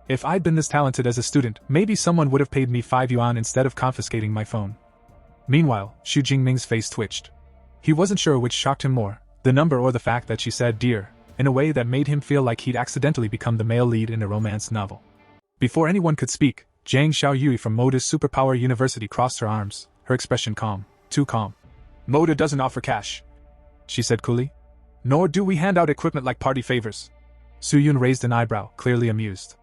If I'd been this talented as a student, maybe someone would have paid me 5 yuan instead of confiscating my phone. Meanwhile, Xu Jingming's face twitched. He wasn't sure which shocked him more, the number or the fact that she said dear, in a way that made him feel like he'd accidentally become the male lead in a romance novel. Before anyone could speak, Zhang Xiaoyui from Moda's Superpower University crossed her arms, her expression calm, too calm. Moda doesn't offer cash, she said coolly. Nor do we hand out equipment like party favors. Su Yun raised an eyebrow, clearly amused.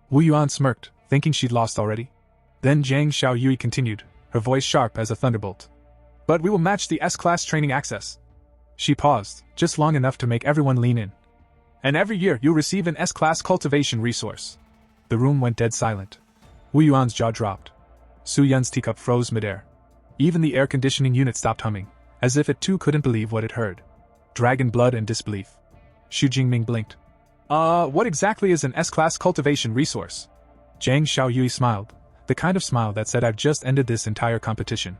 Wu Yuan smirked, thinking she'd lost already. Then Zhang Xiaoyui continued, her voice sharp as a thunderbolt. But we will match the S-class training access. She paused, just long enough to make everyone lean in. And every year you'll receive an S-class cultivation resource. The room went dead silent. Wu Yuan's jaw dropped. Su Yun's teacup froze midair. Even the air conditioning unit stopped humming, as if it too couldn't believe what it heard. Dragon blood and disbelief. Xu Jingming blinked. What exactly is an S-class cultivation resource? Zhang Xiaoyui smiled, the kind of smile that said I've just ended this entire competition.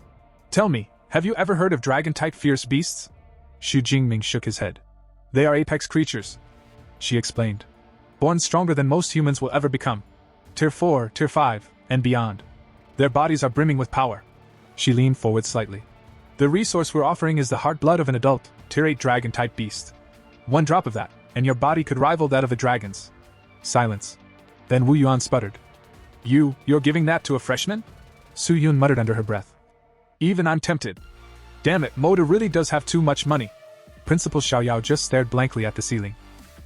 Tell me, have you ever heard of dragon-type fierce beasts? Xu Jingming shook his head. They are apex creatures, she explained. Born stronger than most humans will ever become. Tier 4, Tier 5, and beyond. Their bodies are brimming with power. She leaned forward slightly. The resource we're offering is the heart blood of an adult, Tier 8 dragon-type beast. 1 drop of that, and your body could rival that of a dragon's. Silence. Then Wu Yuan sputtered. You're giving that to a freshman? Su Yun muttered under her breath. Even I'm tempted. Damn it, Moda really does have too much money. Principal Xiao Yao just stared blankly at the ceiling.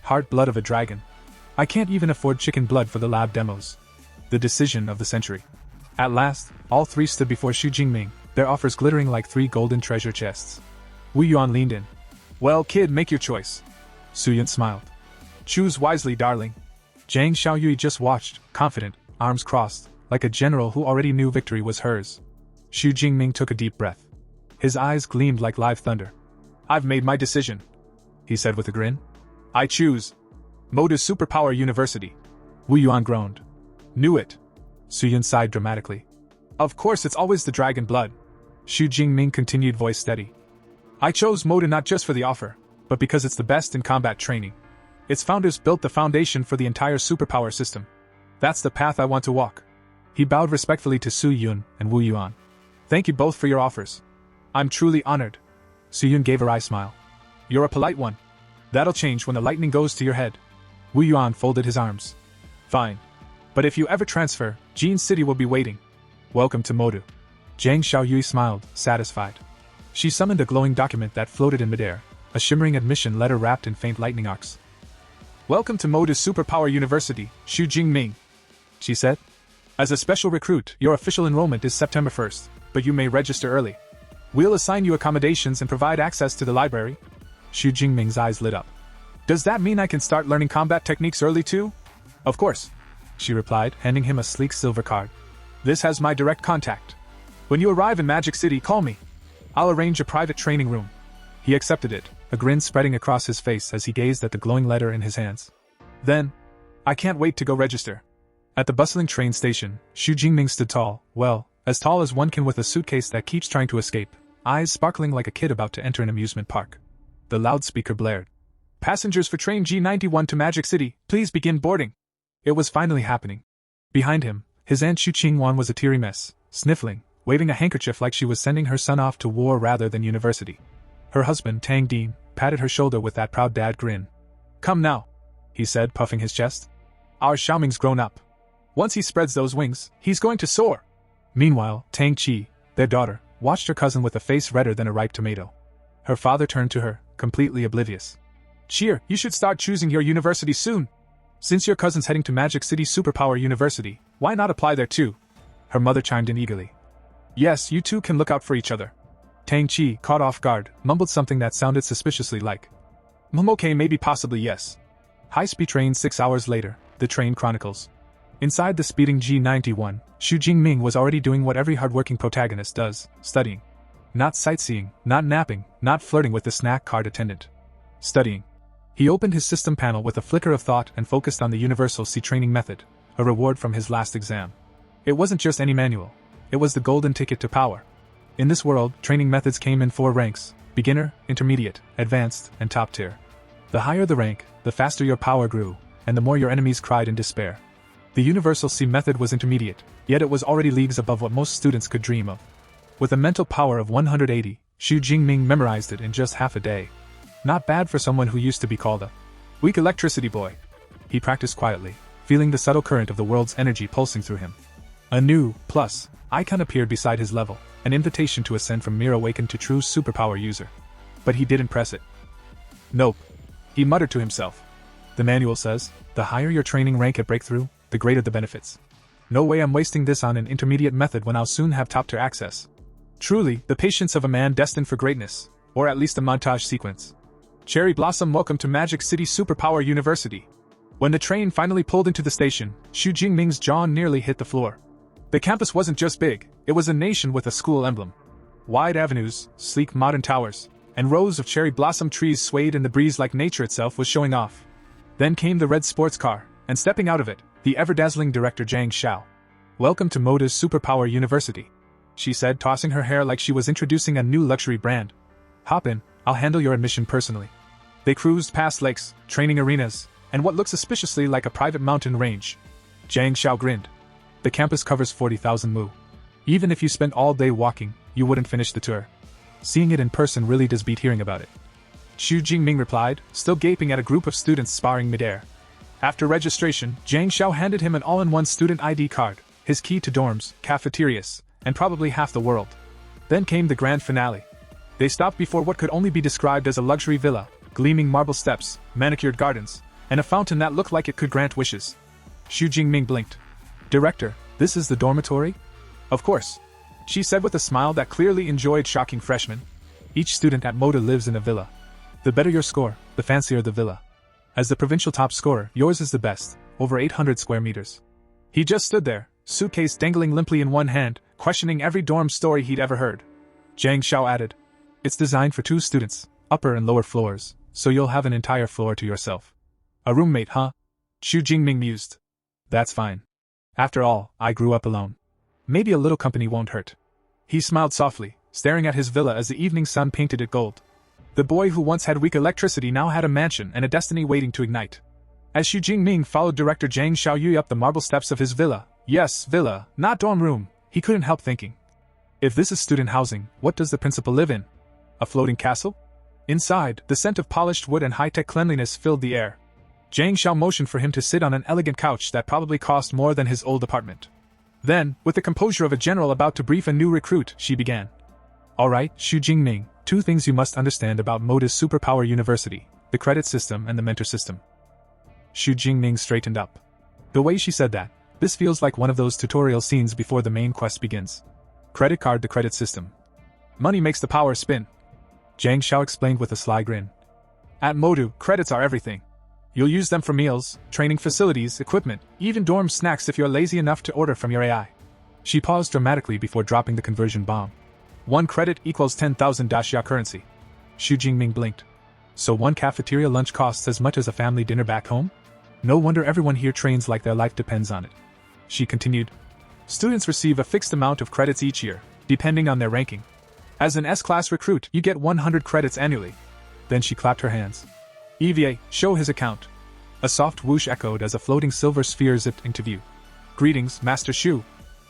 Heart blood of a dragon. I can't even afford chicken blood for the lab demos. The decision of the century. At last, all 3 stood before Xu Jingming, their offers glittering like 3 golden treasure chests. Wu Yuan leaned in. Well, kid, make your choice. Su Yun smiled. Choose wisely, darling. Zhang Xiaoyui just watched, confident, arms crossed, like a general who already knew victory was hers. Xu Jingming took a deep breath. His eyes gleamed like live thunder. I've made my decision, he said with a grin. I choose Moda's Superpower University. Wu Yuan groaned. Knew it. Su Yun sighed dramatically. Of course it's always the dragon blood. Xu Jingming continued, voice steady. I chose Moda not just for the offer, but because it's the best in combat training. Its founders built the foundation for the entire superpower system. That's the path I want to walk. He bowed respectfully to Su Yun and Wu Yuan. Thank you both for your offers. I'm truly honored. Su Yun gave a wry smile. You're a polite one. That'll change when the lightning goes to your head. Wu Yuan folded his arms. Fine. But if you ever transfer, Jin City will be waiting. Welcome to Modu. Zhang Xiaoyui smiled, satisfied. She summoned a glowing document that floated in midair, a shimmering admission letter wrapped in faint lightning arcs. Welcome to Moda's Superpower University, Xu Jingming, she said. As a special recruit, your official enrollment is September 1st, but you may register early. We'll assign you accommodations and provide access to the library. Xu Jingming's eyes lit up. Does that mean I can start learning combat techniques early too? Of course, she replied, handing him a sleek silver card. This has my direct contact. When you arrive in Magic City, call me. I'll arrange a private training room. He accepted it, a grin spreading across his face as he gazed at the glowing letter in his hands. Then, I can't wait to go register. At the bustling train station, Xu Jingming stood tall, well, as tall as one can with a suitcase that keeps trying to escape, eyes sparkling like a kid about to enter an amusement park. The loudspeaker blared. Passengers for train G91 to Magic City, please begin boarding. It was finally happening. Behind him, his aunt Xu Qingwan was a teary mess, sniffling, waving a handkerchief like she was sending her son off to war rather than university. Her husband, Tang Dean, patted her shoulder with that proud dad grin. "Come now," he said, puffing his chest. "Our Xiaoming's grown up. Once he spreads those wings, he's going to soar." Meanwhile, Tang Chi, their daughter, watched her cousin with a face redder than a ripe tomato. Her father turned to her, completely oblivious. "Cheer, you should start choosing your university soon. Since your cousin's heading to Magic City Superpower University, why not apply there too?" Her mother chimed in eagerly. "Yes, you two can look out for each other." Tang Chi, caught off guard, mumbled something that sounded suspiciously like, "Okay, maybe possibly yes." High-speed train 6 hours later, the train chronicles. Inside the speeding G91, Xu Jingming was already doing what every hardworking protagonist does, studying. Not sightseeing, not napping, not flirting with the snack cart attendant. Studying. He opened his system panel with a flicker of thought and focused on the Universal C training method, a reward from his last exam. It wasn't just any manual. It was the golden ticket to power. In this world, training methods came in 4 ranks: beginner, intermediate, advanced, and top tier. The higher the rank, the faster your power grew, and the more your enemies cried in despair. The Universal C method was intermediate, yet it was already leagues above what most students could dream of. With a mental power of 180, Xu Jingming memorized it in just half a day. Not bad for someone who used to be called a weak electricity boy. He practiced quietly, feeling the subtle current of the world's energy pulsing through him. A new, plus, icon appeared beside his level, an invitation to ascend from mere awakened to true superpower user. But he didn't press it. "Nope," he muttered to himself. "The manual says, the higher your training rank at breakthrough, the greater the benefits. No way I'm wasting this on an intermediate method when I'll soon have top tier access. Truly, the patience of a man destined for greatness, or at least a montage sequence." Cherry Blossom, welcome to Magic City Superpower University. When the train finally pulled into the station, Xu Jingming's jaw nearly hit the floor. The campus wasn't just big, it was a nation with a school emblem. Wide avenues, sleek modern towers, and rows of cherry blossom trees swayed in the breeze like nature itself was showing off. Then came the red sports car, and stepping out of it, the ever-dazzling director Zhang Xiao. "Welcome to Moda's Superpower University," she said, tossing her hair like she was introducing a new luxury brand. "Hop in, I'll handle your admission personally." They cruised past lakes, training arenas, and what looked suspiciously like a private mountain range. Zhang Xiao grinned. "The campus covers 40,000 mu. Even if you spent all day walking, you wouldn't finish the tour. Seeing it in person really does beat hearing about it." Xu Jingming replied, still gaping at a group of students sparring midair. After registration, Zhang Xiao handed him an all-in-one student ID card, his key to dorms, cafeterias, and probably half the world. Then came the grand finale. They stopped before what could only be described as a luxury villa, gleaming marble steps, manicured gardens, and a fountain that looked like it could grant wishes. Xu Jingming blinked. "Director, this is the dormitory?" "Of course," she said with a smile that clearly enjoyed shocking freshmen. "Each student at Moda lives in a villa. The better your score, the fancier the villa. As the provincial top scorer, yours is the best, over 800 square meters." He just stood there, suitcase dangling limply in one hand, questioning every dorm story he'd ever heard. Zhang Xiao added, "It's designed for 2 students, upper and lower floors, so you'll have an entire floor to yourself." "A roommate, huh?" Xu Jingming mused. "That's fine. After all, I grew up alone. Maybe a little company won't hurt." He smiled softly, staring at his villa as the evening sun painted it gold. The boy who once had weak electricity now had a mansion and a destiny waiting to ignite. As Xu Jingming followed director Zhang Xiaoyu up the marble steps of his villa, yes, villa, not dorm room, he couldn't help thinking. If this is student housing, what does the principal live in? A floating castle? Inside, the scent of polished wood and high-tech cleanliness filled the air. Zhang Xiao motioned for him to sit on an elegant couch that probably cost more than his old apartment. Then, with the composure of a general about to brief a new recruit, she began. "Alright, Xu Jingming, 2 things you must understand about Moda's Superpower University, the credit system and the mentor system." Xu Jingming straightened up. The way she said that, this feels like one of those tutorial scenes before the main quest begins. Credit card, the credit system. Money makes the power spin. Zhang Xiao explained with a sly grin. At Modu, credits are everything. You'll use them for meals, training facilities, equipment, even dorm snacks if you're lazy enough to order from your AI. She paused dramatically before dropping the conversion bomb. 1 credit equals 10,000 Daxia currency. Xu Jingming blinked. So 1 cafeteria lunch costs as much as a family dinner back home? No wonder everyone here trains like their life depends on it. She continued. Students receive a fixed amount of credits each year, depending on their ranking. As an S-class recruit, you get 100 credits annually. Then she clapped her hands. EVA, show his account. A soft whoosh echoed as a floating silver sphere zipped into view. Greetings, Master Xu,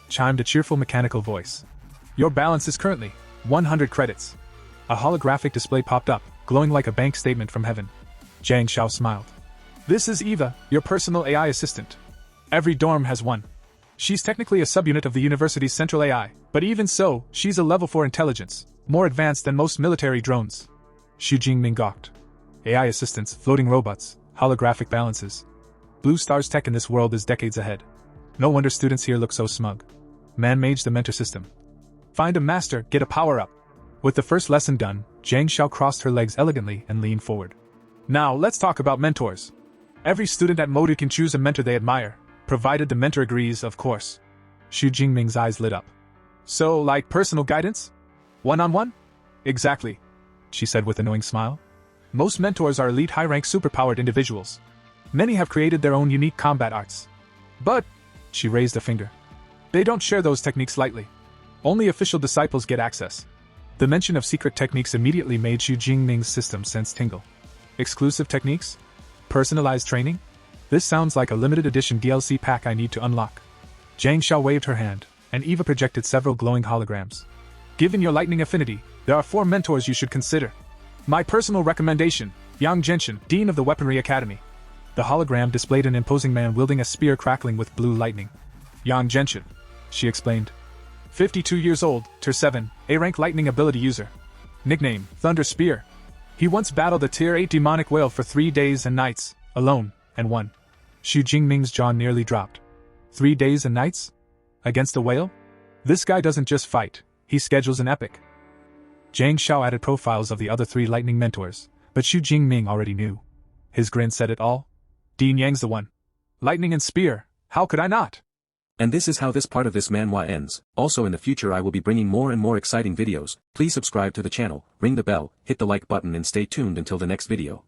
chimed a cheerful mechanical voice. Your balance is currently 100 credits. A holographic display popped up, glowing like a bank statement from heaven. Jiang Xiao smiled. This is Eva, your personal AI assistant. Every dorm has one. She's technically a subunit of the university's central AI, but even so, she's a level 4 intelligence, more advanced than most military drones. Xu Jingming gawked. AI assistants, floating robots, holographic balances. Blue Star's tech in this world is decades ahead. No wonder students here look so smug. Man-mage the mentor system. Find a master, get a power-up. With the first lesson done, Jiang Xiao crossed her legs elegantly and leaned forward. Now, let's talk about mentors. Every student at Modu can choose a mentor they admire, provided the mentor agrees, of course. Xu Jingming's eyes lit up. So, like personal guidance? One-on-one? Exactly, she said with a knowing smile. Most mentors are elite high-rank superpowered individuals. Many have created their own unique combat arts. But, she raised a finger, they don't share those techniques lightly. Only official disciples get access. The mention of secret techniques immediately made Xu Jingming's system sense tingle. Exclusive techniques? Personalized training? This sounds like a limited edition DLC pack I need to unlock. Jiang Xiao waved her hand, and Eva projected several glowing holograms. Given your lightning affinity, there are 4 mentors you should consider. My personal recommendation, Yang Genshin, Dean of the Weaponry Academy. The hologram displayed an imposing man wielding a spear crackling with blue lightning. Yang Genshin, she explained. 52 years old, Tier 7, A-rank lightning ability user. Nickname, Thunder Spear. He once battled a Tier 8 demonic whale for 3 days and nights, alone, and won. Xu Jingming's jaw nearly dropped. 3 days and nights? Against a whale? This guy doesn't just fight, he schedules an epic. Jiang Xiao added profiles of the other 3 lightning mentors, but Xu Jingming already knew. His grin said it all. Dean Yang's the one. Lightning and spear, how could I not? And this is how this part of this manhwa ends. Also in the future I will be bringing more and more exciting videos. Please subscribe to the channel, ring the bell, hit the like button and stay tuned until the next video.